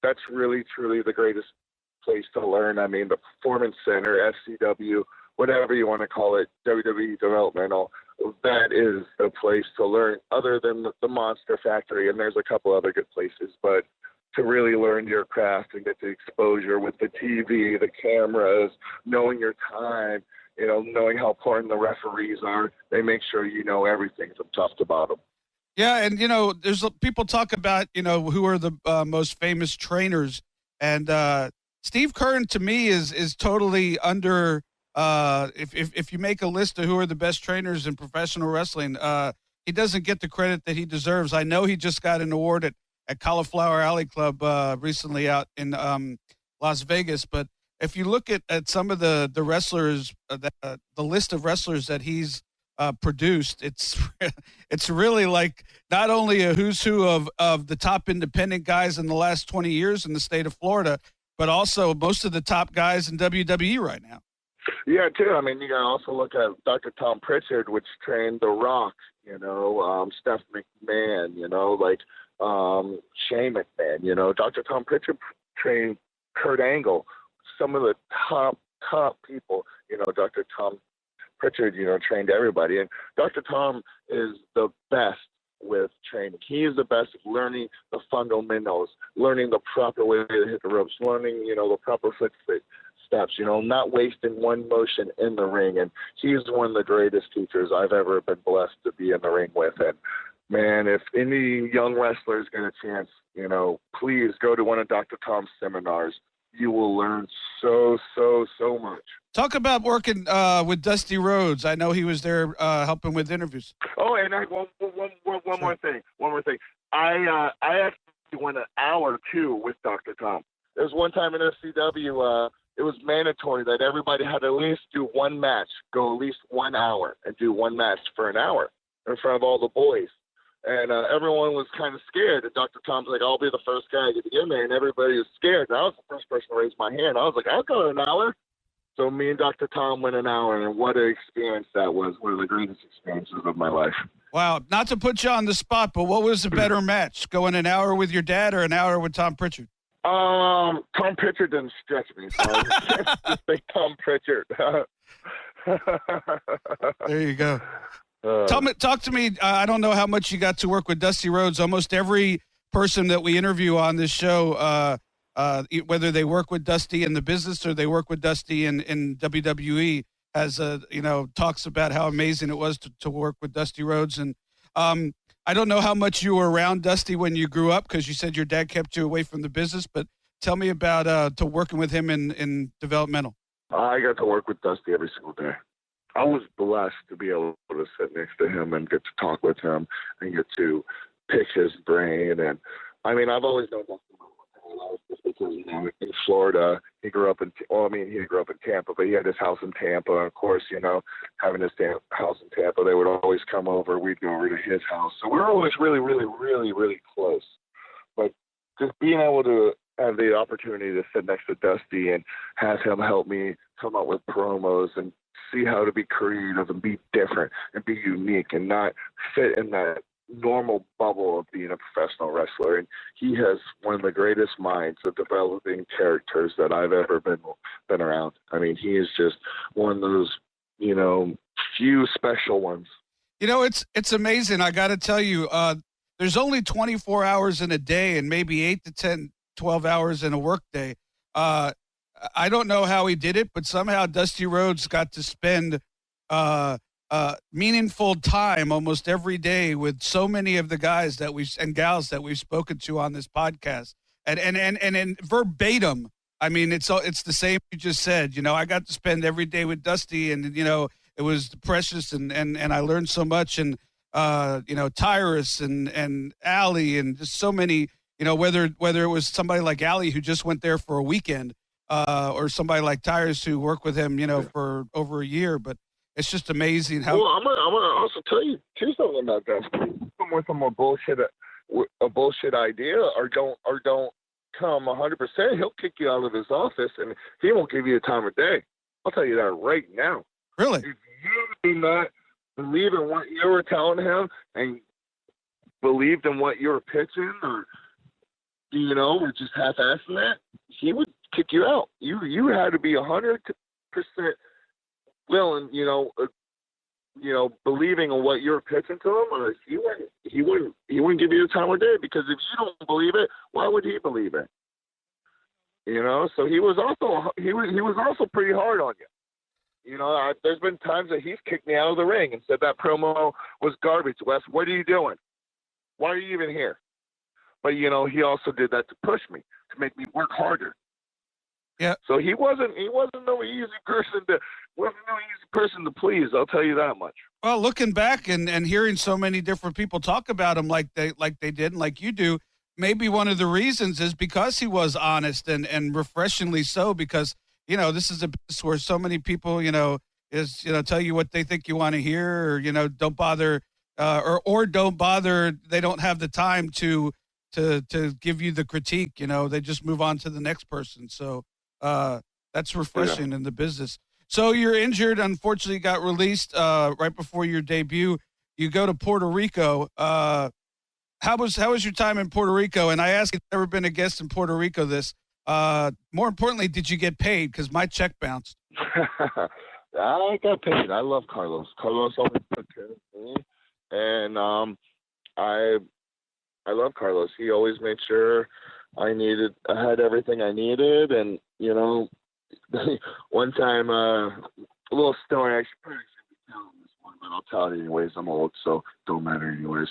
that's really, truly the greatest place to learn. I mean, the Performance Center, FCW, whatever you want to call it, WWE Developmental, that is the place to learn, other than the Monster Factory, and there's a couple other good places, but to really learn your craft and get the exposure with the TV, the cameras, knowing your time, knowing how important the referees are. They make sure you know everything from top to bottom. Yeah, and there's people talk about who are the most famous trainers, and Steve Keirn to me is totally under. If you make a list of who are the best trainers in professional wrestling, he doesn't get the credit that he deserves. I know he just got an award at Cauliflower Alley Club recently out in Las Vegas, but if you look at some of the wrestlers, the list of wrestlers that he's produced, it's really like not only a who's who of the top independent guys in the last 20 years in the state of Florida, but also most of the top guys in WWE right now. Yeah, too. I mean, you got to also look at Dr. Tom Pritchard, which trained The Rock, Steph McMahon, Shane McMahon, Dr. Tom Pritchard trained Kurt Angle, some of the top people, Dr. Tom Pritchard, trained everybody. And Dr. Tom is the best with training. He is the best at learning the fundamentals, learning the proper way to hit the ropes, learning, the proper foot steps, not wasting one motion in the ring. And he's one of the greatest teachers I've ever been blessed to be in the ring with. And man, if any young wrestlers get a chance, please go to one of Dr. Tom's seminars. You will learn so much. Talk about working with Dusty Rhodes. I know he was there helping with interviews. Oh, and one more thing. I actually went an hour too with Dr. Tom. There was one time in FCW, it was mandatory that everybody had to at least do one match, go at least 1 hour, and do one match for an hour in front of all the boys. And everyone was kind of scared. And Dr. Tom's like, I'll be the first guy to get in there. And everybody was scared. And I was the first person to raise my hand. I was like, I'll go an hour. So me and Dr. Tom went an hour, and what an experience that was. One of the greatest experiences of my life. Wow. Not to put you on the spot, but what was the better match? Going an hour with your dad or an hour with Tom Pritchard? Tom Pritchard didn't stretch me, so I just say Tom Pritchard. There you go. Talk to me. I don't know how much you got to work with Dusty Rhodes. Almost every person that we interview on this show, whether they work with Dusty in the business or they work with Dusty in WWE, has talks about how amazing it was to work with Dusty Rhodes. And I don't know how much you were around Dusty when you grew up, because you said your dad kept you away from the business. But tell me about to working with him in developmental. I got to work with Dusty every single day. I was blessed to be able to sit next to him and get to talk with him and get to pick his brain. And I mean, I've always known Dusty just because, in Florida, he grew up in Tampa, but he had his house in Tampa. And of course, having his house in Tampa, they would always come over. We'd go over to his house. So we were always really, really, really, really close. But just being able to have the opportunity to sit next to Dusty and have him help me come up with promos and see how to be creative and be different and be unique and not fit in that normal bubble of being a professional wrestler. And he has one of the greatest minds of developing characters that I've ever been around. I mean, he is just one of those, few special ones. It's amazing. I got to tell you, there's only 24 hours in a day and maybe 8 to 10, 12 hours in a work day. I don't know how he did it, but somehow Dusty Rhodes got to spend meaningful time almost every day with so many of the guys and gals that we've spoken to on this podcast, and verbatim. I mean, it's the same you just said. I got to spend every day with Dusty, and it was precious, and I learned so much, and Tyrus and Allie, and just so many. Whether it was somebody like Allie who just went there for a weekend, or somebody like Tyrus who worked with him, for over a year. But it's just amazing how. Well, I'm gonna also tell you something about that. Come with some a bullshit idea, or don't come 100%. He'll kick you out of his office, and he won't give you the time of day. I'll tell you that right now. Really? If you do not believe in what you were telling him and believed in what you were pitching, or or just half-assing that, he would kick you out. You had to be 100% willing, believing in what you're pitching to him, or he wouldn't give you the time of day, because if you don't believe it, why would he believe it? So he was also pretty hard on you. There's been times that he's kicked me out of the ring and said that promo was garbage. Wes, what are you doing? Why are you even here? But he also did that to push me, to make me work harder. Yeah. So he wasn't no easy person to please. I'll tell you that much. Well, looking back and hearing so many different people talk about him like they did and like you do, maybe one of the reasons is because he was honest and refreshingly so. Because this is a business where so many people tell you what they think you want to hear, or don't bother or don't bother. They don't have the time to give you the critique. They just move on to the next person. So that's refreshing in the business. So you're injured, unfortunately got released right before your debut. You go to Puerto Rico. How was your time in Puerto Rico? And I asked, you've never been a guest in Puerto Rico more importantly, did you get paid? Because my check bounced. I got paid. I love Carlos. Carlos always took care of me. And I love Carlos. He always made sure I had everything I needed. And, one time, a little story, I should probably be telling this one, but I'll tell it anyways. I'm old, so it don't matter anyways.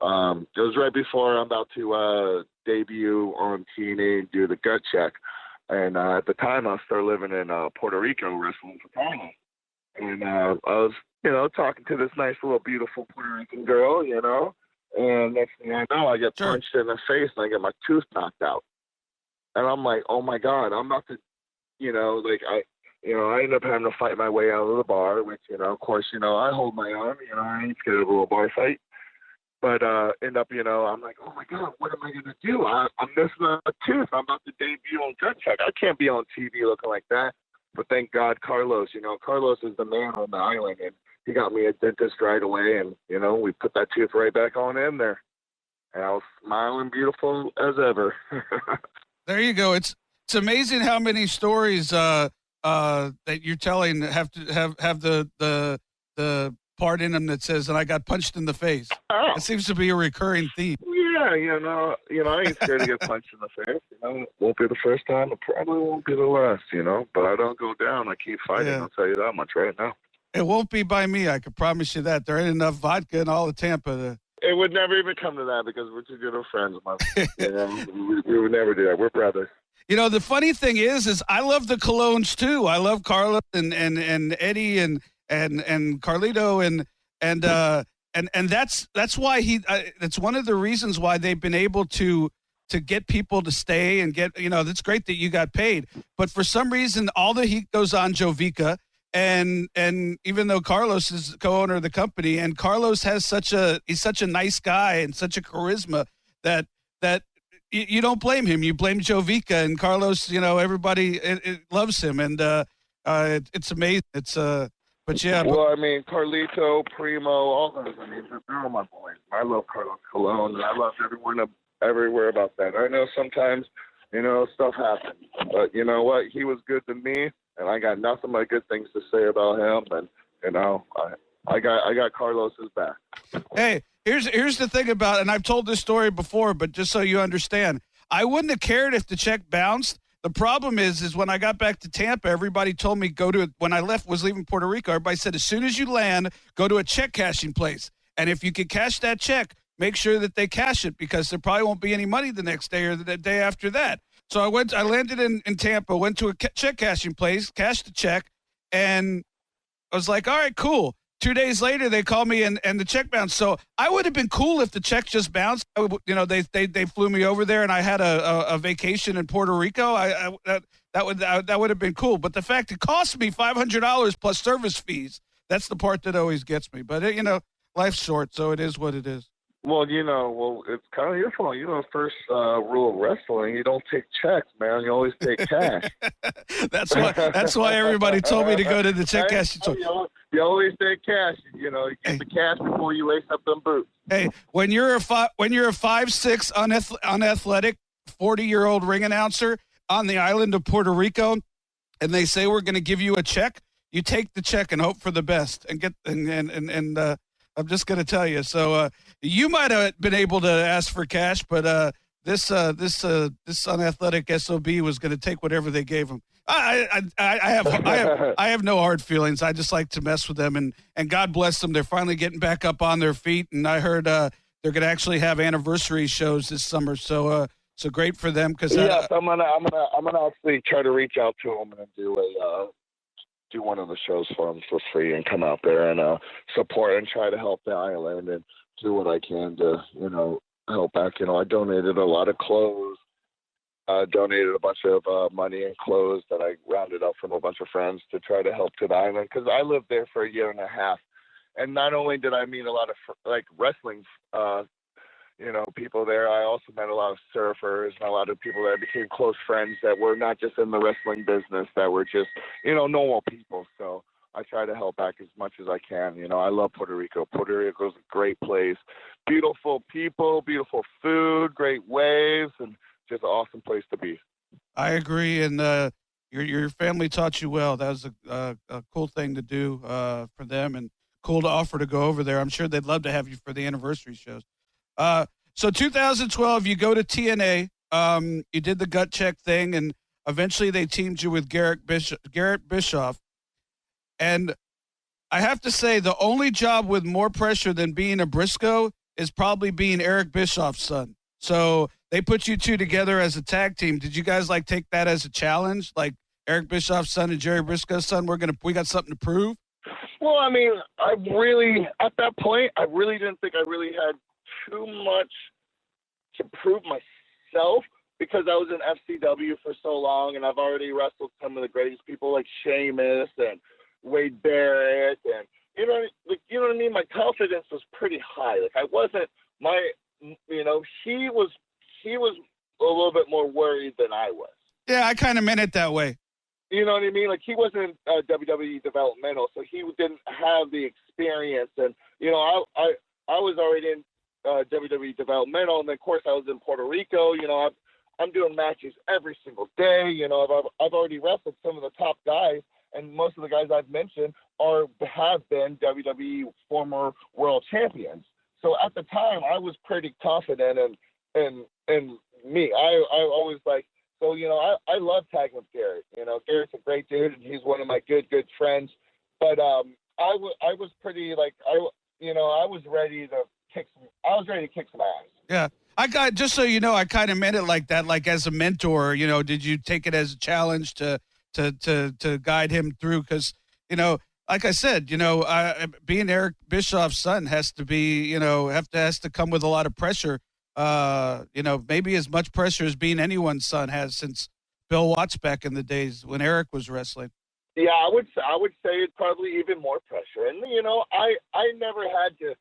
It was right before I'm about to debut on TNA and do the gut check. And at the time, I started living in Puerto Rico, wrestling for Carlos. And I was, talking to this nice little beautiful Puerto Rican girl, and next thing I know, I get punched in the face and I get my tooth knocked out. And I'm like, oh my God, I'm about to, I end up having to fight my way out of the bar, which, of course, I hold my own, I ain't scared of a little bar fight. But end up, I'm like, oh my God, what am I going to do? I'm missing a tooth. I'm about to debut on Gut Check. I can't be on TV looking like that. But thank God, Carlos is the man on the island, and he got me a dentist right away, and, we put that tooth right back on in there. And I was smiling beautiful as ever. There you go. It's amazing how many stories that you're telling have the part in them that says, and I got punched in the face. Oh. It seems to be a recurring theme. Yeah, I ain't scared to get punched in the face. It won't be the first time. It probably won't be the last, but I don't go down. I keep fighting. Yeah. I'll tell you that much right now. It won't be by me. I can promise you that. There ain't enough vodka in all of Tampa. It would never even come to that because we're too good of friends. We would never do that. We're brothers. The funny thing is I love the colognes too. I love Carlos and Eddie and Carlito and that's why that's one of the reasons why they've been able to get people to stay and get, that's great that you got paid. But for some reason, all the heat goes on Jovica. And even though Carlos is co-owner of the company, and Carlos he's such a nice guy and such a charisma that you don't blame him. You blame Jovica, and Carlos, everybody it loves him, and it's amazing. But yeah. Well, Carlito, Primo, all those. They're all my boys. I love Carlos Colon, and I love everyone everywhere about that. I know sometimes, stuff happens, but you know what? He was good to me. And I got nothing but good things to say about him, and I got Carlos's back. Hey, here's the thing about it, and I've told this story before, but just so you understand, I wouldn't have cared if the check bounced. The problem is when I got back to Tampa, everybody told me when I was leaving Puerto Rico, everybody said as soon as you land, go to a check cashing place, and if you can cash that check, make sure that they cash it because there probably won't be any money the next day or the day after that. So I landed in Tampa, went to a check cashing place, cashed the check, and I was like, all right, cool. 2 days later, they called me and the check bounced. So I would have been cool if the check just bounced. They flew me over there and I had a vacation in Puerto Rico. That would have been cool. But the fact it cost me $500 plus service fees, that's the part that always gets me. But, life's short, so it is what it is. Well, it's kind of your fault. First rule of wrestling, you don't take checks, man. You always take cash. That's why everybody told me to go to the check cash. You always take cash. You get the cash before you lace up them boots. Hey, when you're a 5'6" unathletic 40-year-old ring announcer on the island of Puerto Rico, and they say we're going to give you a check, you take the check and hope for the best and get and I'm just going to tell you. So you might have been able to ask for cash, but this unathletic SOB was going to take whatever they gave him. I have no hard feelings. I just like to mess with them, and God bless them. They're finally getting back up on their feet, and I heard they're going to actually have anniversary shows this summer. So great for them. Because yes, I'm gonna actually try to reach out to them and do one of the shows for them for free and come out there and support and try to help the island and do what I can to, help back. I donated a lot of clothes, donated a bunch of money and clothes that I rounded up from a bunch of friends to try to help to the island because I lived there for a year and a half. And not only did I meet a lot of wrestling people there, I also met a lot of surfers and a lot of people that became close friends that were not just in the wrestling business, that were just, normal people. So I try to help back as much as I can. I love Puerto Rico. Puerto Rico is a great place. Beautiful people, beautiful food, great waves, and just an awesome place to be. I agree. And your family taught you well. That was a cool thing to do for them and cool to offer to go over there. I'm sure they'd love to have you for the anniversary shows. So 2012, you go to TNA. You did the gut check thing, and eventually they teamed you with Garrett Bischoff. And I have to say, the only job with more pressure than being a Brisco is probably being Eric Bischoff's son. So they put you two together as a tag team. Did you guys take that as a challenge? Like Eric Bischoff's son and Jerry Briscoe's son, we got something to prove? Well, at that point, I really didn't think I really had too much to prove myself because I was in FCW for so long and I've already wrestled some of the greatest people like Sheamus and Wade Barrett and you know what I mean? My confidence was pretty high. I wasn't he was a little bit more worried than I was. Yeah, I kind of meant it that way. you know what I mean? Like, he wasn't WWE developmental, so he didn't have the experience. And, you know, I was already in WWE developmental, and then, of course, I was in Puerto Rico. You know, I'm doing matches every single day. You know, I've already wrestled some of the top guys, and most of the guys I've mentioned have been WWE former world champions. So at the time, I was pretty confident in me. I always like, so, you know, I love tagging with Garrett. You know, Garrett's a great dude, and he's one of my good friends. But I was pretty, like, I was ready to kick some ass. Yeah. Just so you know, I kind of meant it like that, like as a mentor. You know, did you take it as a challenge to guide him through? Because, you know, like I said, you know, being Eric Bischoff's son has to be, you know, has to come with a lot of pressure. You know, maybe as much pressure as being anyone's son has since Bill Watts back in the days when Eric was wrestling. Yeah, I would say it's probably even more pressure. And, you know, I never had to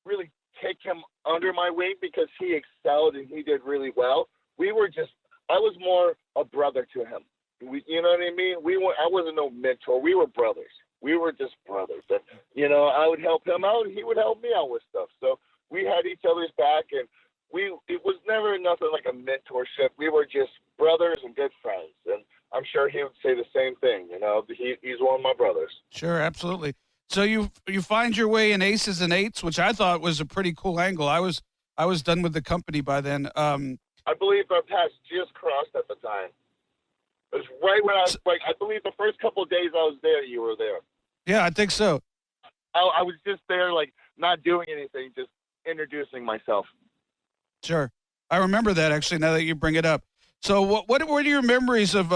really take him under my wing because he excelled and he did really well. I was more a brother to him. You know what I mean? I wasn't no mentor. We were brothers. We were just brothers. And, you know, I would help him out and he would help me out with stuff. So we had each other's back, and it was never nothing like a mentorship. We were just brothers and good friends. And I'm sure he would say the same thing. You know, he's one of my brothers. Sure, absolutely. So you find your way in Aces and Eights, which I thought was a pretty cool angle. I was done with the company by then. I believe our paths just crossed at the time. It was right when I believe the first couple of days I was there, you were there. Yeah, I think so. I was just there, like, not doing anything, just introducing myself. Sure. I remember that, actually, now that you bring it up. So what were your memories of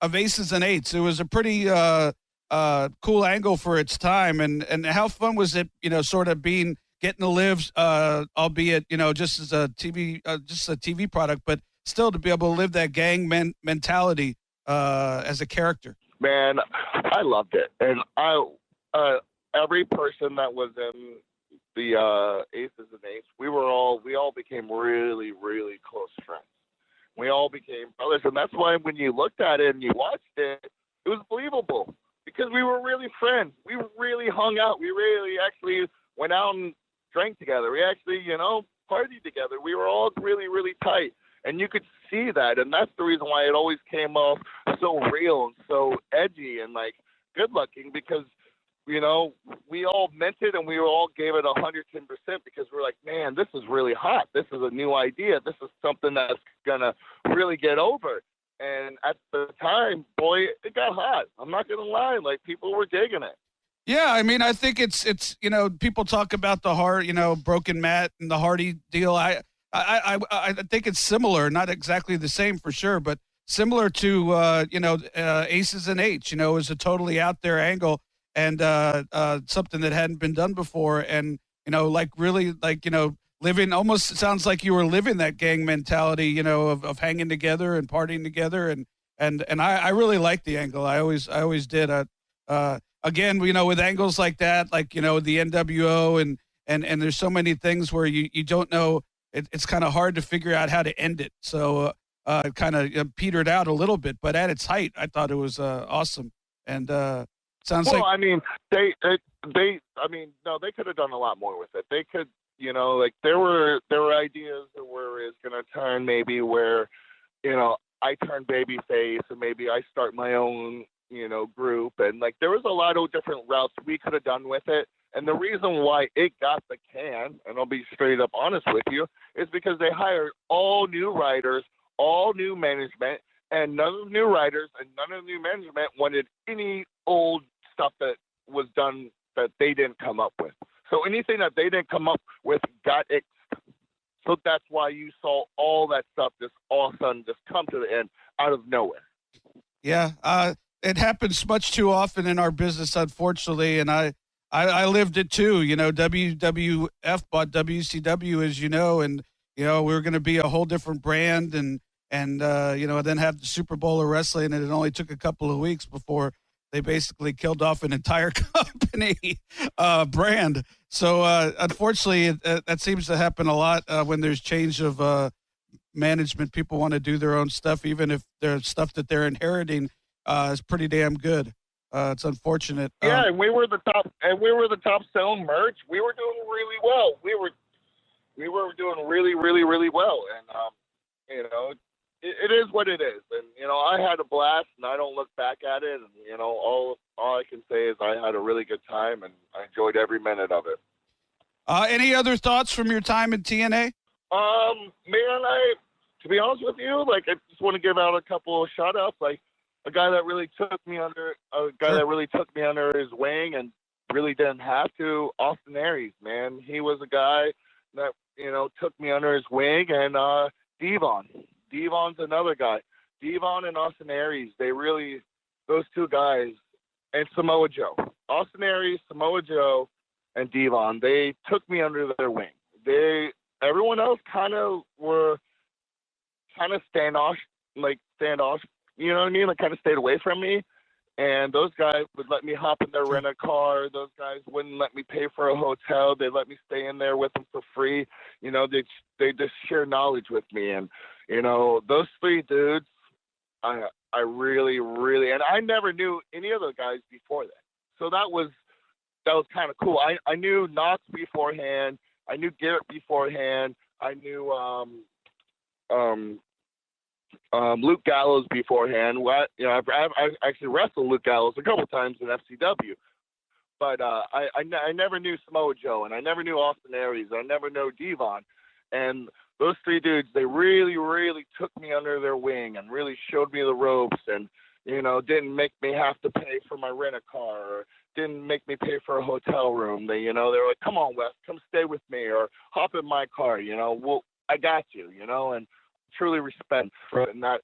Aces and Eights? It was a pretty cool angle for its time, and how fun was it, you know, sort of getting to live, albeit, you know, just as a TV product, but still to be able to live that gang mentality as a character. Man, I loved it. And every person that was in the Aces and Eights, we all became really, really close friends. We all became brothers, and that's why when you looked at it and you watched it, it was believable because we were really friends. We really hung out. We really actually went out and drank together. We actually, you know, partied together. We were all really, really tight, and you could see that, and that's the reason why it always came off so real and so edgy and, like, good-looking because, you know, we all meant it and we all gave it 110% because we're like, man, this is really hot. This is a new idea. This is something that's going to really get over. And at the time, boy, it got hot. I'm not going to lie. Like, people were digging it. Yeah, I mean, I think it's you know, people talk about the Hart, you know, Broken Matt and the Hardy deal. I think it's similar, not exactly the same for sure, but similar to, you know, Aces and Eights, you know, is a totally out there angle. And something that hadn't been done before, and, you know, like, really, like, you know, living, almost sounds like you were living that gang mentality, you know, of hanging together and partying together, and I really liked the angle. I always did. Again, you know, with angles like that, like, you know, the NWO and there's so many things where you don't know. It's kind of hard to figure out how to end it. So it kind of petered out a little bit, but at its height, I thought it was awesome. And well, I mean, they could have done a lot more with it. They could, you know, like, there were ideas where it's going to turn maybe where, you know, I turn babyface and maybe I start my own, you know, group. And, like, there was a lot of different routes we could have done with it. And the reason why it got the can, and I'll be straight up honest with you, is because they hired all new writers, all new management, and none of the new writers and none of the new management wanted any old stuff that was done that they didn't come up with. So anything that they didn't come up with got it. So that's why you saw all that stuff just all of a sudden just come to the end out of nowhere. Yeah, it happens much too often in our business, unfortunately, and I lived it too. You know, WWF bought WCW, as you know, and, you know, we were going to be a whole different brand and you know, then have the Super Bowl of wrestling, and it only took a couple of weeks before they basically killed off an entire company brand. So unfortunately, that seems to happen a lot when there's change of management. People want to do their own stuff, even if there's stuff that they're inheriting is pretty damn good. It's unfortunate. Yeah, and we were the top selling merch. We were doing really well. We were doing really, really, really well. And it is what it is. And I had a blast, and I don't look back at it. And all I can say is I had a really good time, and I enjoyed every minute of it. Any other thoughts from your time in TNA? To be honest with you, I just want to give out a couple of shout outs. A guy that really took me under his wing and really didn't have to. Austin Aries, man, he was a guy that took me under his wing, and Devon's another guy. Devon and Austin Aries, those two guys, and Samoa Joe. Austin Aries, Samoa Joe, and Devon, they took me under their wing. Everyone else kind of standoff, you know what I mean? Kind of stayed away from me. And those guys would let me hop in their rental car. Those guys wouldn't let me pay for a hotel. They'd let me stay in there with them for free. They just share knowledge with me. And, those three dudes, I really, really, and I never knew any of the guys before that. So that was kind of cool. I knew Knox beforehand. I knew Garrett beforehand. I knew Luke Gallows beforehand. I've actually wrestled Luke Gallows a couple times in FCW, but I never knew Samoa Joe, and I never knew Austin Aries. I never knew Devon, and those three dudes, they really, really took me under their wing and really showed me the ropes, and didn't make me have to pay for my rent-a-car, or didn't make me pay for a hotel room. They were like, "Come on, Wes, come stay with me, or hop in my car. I got you." And truly respect for it and not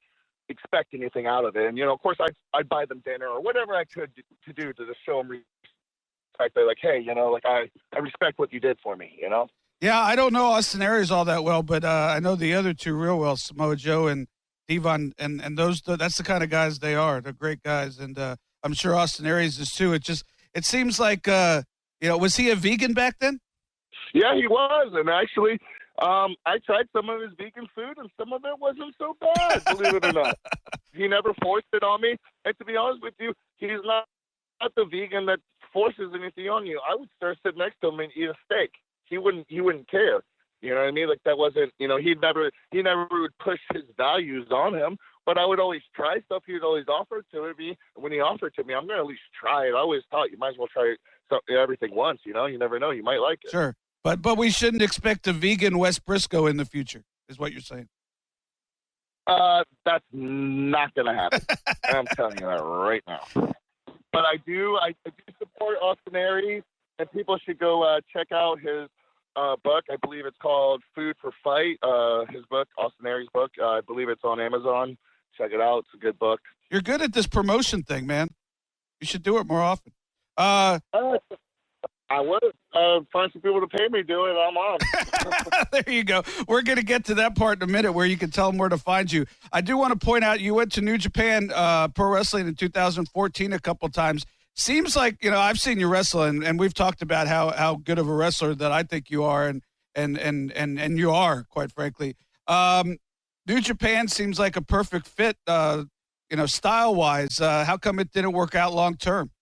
expect anything out of it. And, of course, I'd buy them dinner or whatever I could to do to just show them respect. They're like, "Hey, I respect what you did for me, Yeah, I don't know Austin Aries all that well, but I know the other two real well, Samoa Joe and Devon, and that's the kind of guys they are. They're great guys, and I'm sure Austin Aries is too. It seems like, was he a vegan back then? Yeah, he was, and actually, I tried some of his vegan food, and some of it wasn't so bad, believe it or not. He never forced it on me, and to be honest with you, he's not the vegan that forces anything on you. I would start sitting next to him and eat a steak. He wouldn't care. You know what I mean? That wasn't, he never would push his values on him, but I would always try stuff. He would always offer it to me. When he offered to me, I'm going to at least try it. I always thought you might as well try everything once, you never know. You might like it. Sure. But we shouldn't expect a vegan Wes Briscoe in the future, is what you're saying. That's not going to happen. I'm telling you that right now. But I do support Austin Aries, and people should go check out his book. I believe it's called Food for Fight. His book, Austin Aries' book. I believe it's on Amazon. Check it out. It's a good book. You're good at this promotion thing, man. You should do it more often. I would find some people to pay me to do it. I'm on. There you go. We're going to get to that part in a minute where you can tell them where to find you. I do want to point out you went to New Japan Pro Wrestling in 2014 a couple times. Seems like, I've seen you wrestle, and we've talked about how good of a wrestler that I think you are, and you are, quite frankly. New Japan seems like a perfect fit, style-wise. How come it didn't work out long-term?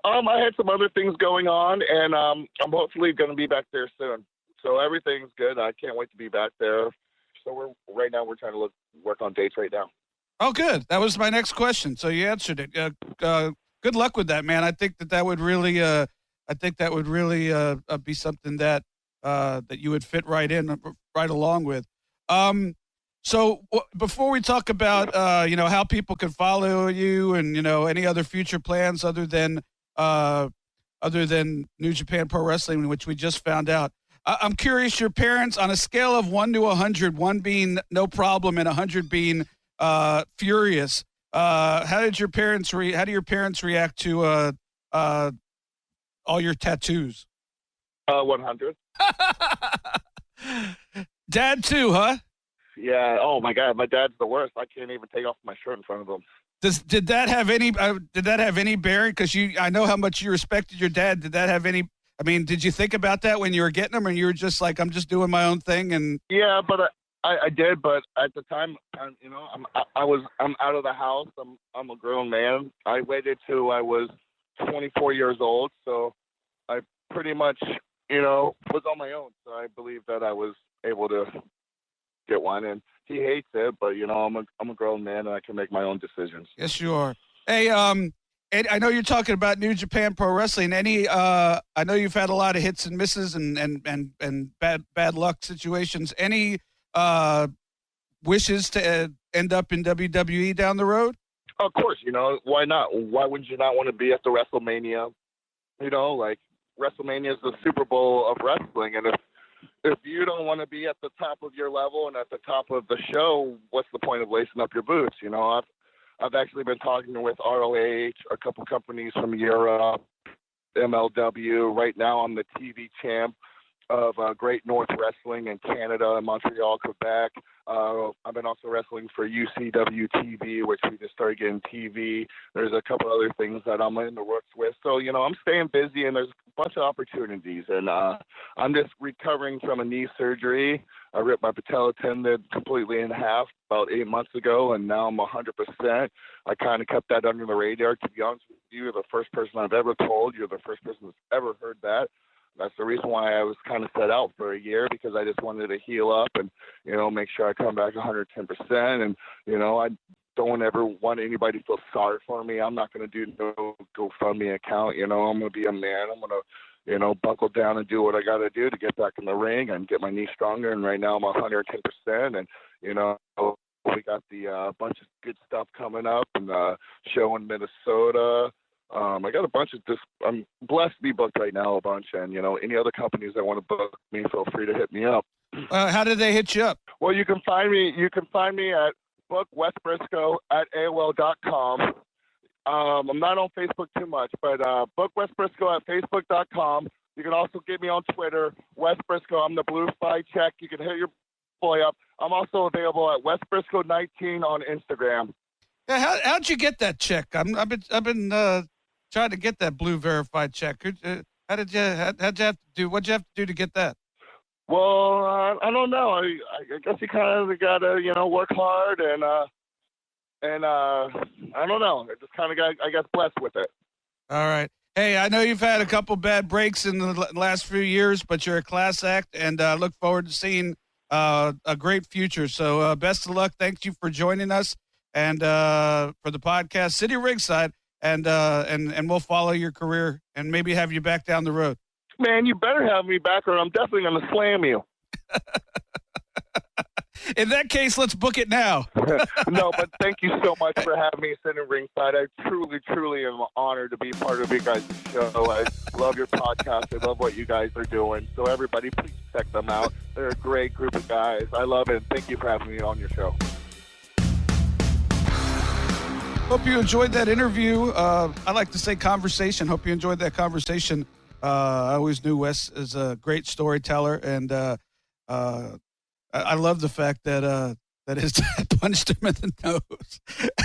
I had some other things going on, and I'm hopefully going to be back there soon. So everything's good. I can't wait to be back there. So we're trying to work on dates right now. Oh, good. That was my next question. So you answered it. Good luck with that, man. I think that would really, be something that you would fit right along with. So before we talk about, how people can follow you and, any other future plans other than New Japan Pro Wrestling, which we just found out, I'm curious, your parents, on a scale of 1 to 100, 1 being no problem and 100 being furious, how do your parents react to all your tattoos? 100. Dad too, huh? Yeah. Oh my God, my dad's the worst. I can't even take off my shirt in front of him. Did that have any bearing? Because I know how much you respected your dad. Did that have any? I mean, did you think about that when you were getting them, and you were just like, I'm just doing my own thing? And yeah, but I did, but at the time, I'm out of the house. I'm a grown man. I waited till I was 24 years old, so I pretty much, was on my own. So I believe that I was able to get one, and he hates it, but I'm a grown man and I can make my own decisions. Yes, you are. Hey, and I know you're talking about New Japan Pro Wrestling. I know you've had a lot of hits and misses and bad luck situations. Any wishes to end up in WWE down the road? Of course, why not? Why would you not want to be at the WrestleMania? Like WrestleMania is the Super Bowl of wrestling, and if you don't want to be at the top of your level and at the top of the show, what's the point of lacing up your boots? I've actually been talking with ROH, a couple companies from Europe, MLW. Right now, I'm the TV champ of Great North Wrestling in Canada and Montreal, Quebec. I've been also wrestling for UCW TV, which we just started getting TV. There's a couple other things that I'm in the works with. So, I'm staying busy, and there's a bunch of opportunities. And I'm just recovering from a knee surgery. I ripped my patella tendon completely in half about 8 months ago, and now I'm 100%. I kind of kept that under the radar. To be honest with you, you're the first person I've ever told. You're the first person that's ever heard that. That's the reason why I was kind of set out for a year, because I just wanted to heal up and, make sure I come back 110%. And, I don't ever want anybody to feel sorry for me. I'm not going to do no GoFundMe account. I'm going to be a man. I'm going to, buckle down and do what I got to do to get back in the ring and get my knee stronger. And right now I'm 110%. And, we got the bunch of good stuff coming up and the show in Minnesota. I got a bunch of I'm blessed to be booked right now, a bunch. And, any other companies that want to book me, feel free to hit me up. How did they hit you up? Well, you can find me at bookwesbrisco at AOL.com. I'm not on Facebook too much, but book Wes Briscoe at Facebook.com. You can also get me on Twitter, Wes Briscoe. I'm the blue fly check. You can hit your boy up. I'm also available at Wes Briscoe 19 on Instagram. Yeah, how'd you get that check? I've been trying to get that blue verified check. How'd you have to do? What'd you have to do to get that? Well, I don't know. I guess you kind of gotta, work hard and I don't know. I just kind of got, I guess, blessed with it. All right. Hey, I know you've had a couple bad breaks in the last few years, but you're a class act, and look forward to seeing a great future. So best of luck. Thank you for joining us and for the podcast, City Ringside, and we'll follow your career and maybe have you back down the road. Man, you better have me back, or I'm definitely going to slam you. In that case, let's book it now. No, but thank you so much for having me sitting ringside. I truly, truly am honored to be part of you guys' show. I love your podcast. I love what you guys are doing. So everybody, please check them out. They're a great group of guys. I love it. And thank you for having me on your show. Hope you enjoyed that interview. I like to say conversation. Hope you enjoyed that conversation. I always knew Wes is a great storyteller, and I love the fact that his dad punched him in the nose,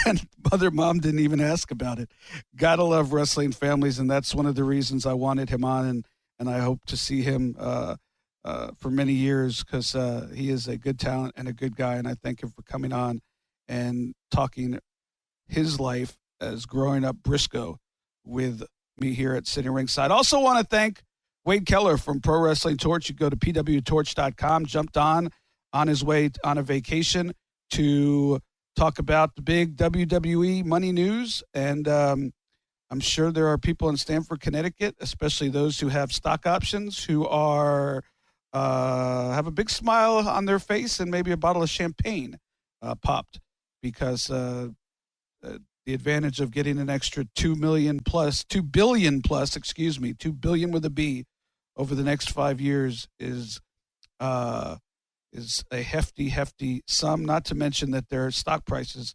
and mom didn't even ask about it. Gotta love wrestling families, and that's one of the reasons I wanted him on, and I hope to see him for many years, because he is a good talent and a good guy, and I thank him for coming on and talking his life as growing up Brisco with me here at City Ringside. Also want to thank Wade Keller from Pro Wrestling Torch. You go to pwtorch.com, jumped on his way on a vacation to talk about the big WWE money news. And I'm sure there are people in Stamford, Connecticut, especially those who have stock options, who are have a big smile on their face and maybe a bottle of champagne popped, because the advantage of getting an extra $2 billion with a B over the next 5 years is a hefty sum, not to mention that their stock prices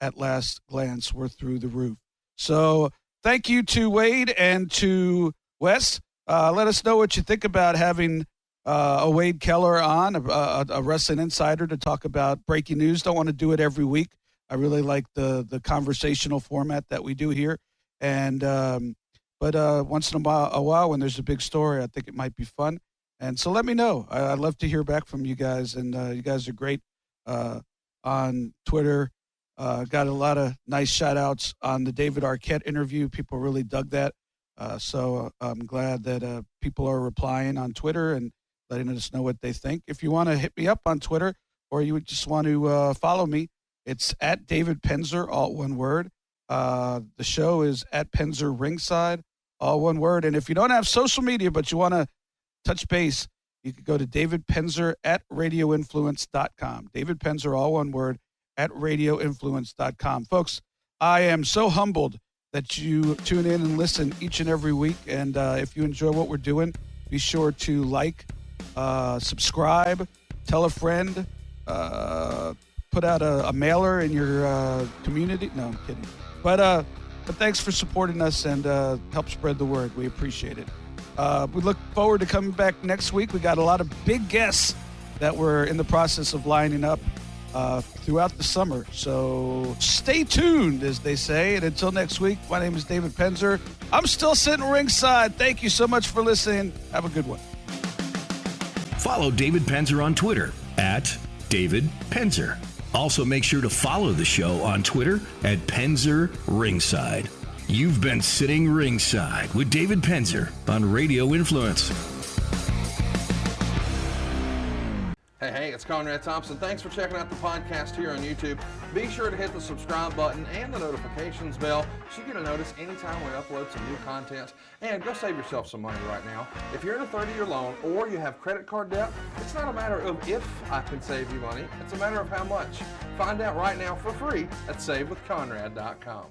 at last glance were through the roof. So thank you to Wade and to Wes. Let us know what you think about having a Wade Keller on, a wrestling insider, to talk about breaking news. Don't want to do it every week. I really like the conversational format that we do here. And but once in a while when there's a big story, I think it might be fun. And so let me know. I'd love to hear back from you guys. And you guys are great on Twitter. Got a lot of nice shout outs on the David Arquette interview. People really dug that. So I'm glad that people are replying on Twitter and letting us know what they think. If you want to hit me up on Twitter or you just want to follow me, it's at David Penzer, all one word. The show is at Penzer Ringside, all one word. And if you don't have social media but you want to touch base, you can go to David Penzer at radioinfluence.com. David Penzer, all one word, at radioinfluence.com. Folks, I am so humbled that you tune in and listen each and every week. And if you enjoy what we're doing, be sure to like, subscribe, tell a friend, put out a mailer in your community. No, I'm kidding. But thanks for supporting us and help spread the word. We appreciate it. We look forward to coming back next week. We got a lot of big guests that we're in the process of lining up throughout the summer. So stay tuned, as they say. And until next week, my name is David Penzer. I'm still sitting ringside. Thank you so much for listening. Have a good one. Follow David Penzer on Twitter at David Penzer. Also, make sure to follow the show on Twitter at Penzer Ringside. You've been sitting ringside with David Penzer on Radio Influence. Hey, it's Conrad Thompson. Thanks for checking out the podcast here on YouTube. Be sure to hit the subscribe button and the notifications bell so you get a notice anytime we upload some new content. And go save yourself some money right now. If you're in a 30-year loan or you have credit card debt, it's not a matter of if I can save you money. It's a matter of how much. Find out right now for free at SaveWithConrad.com.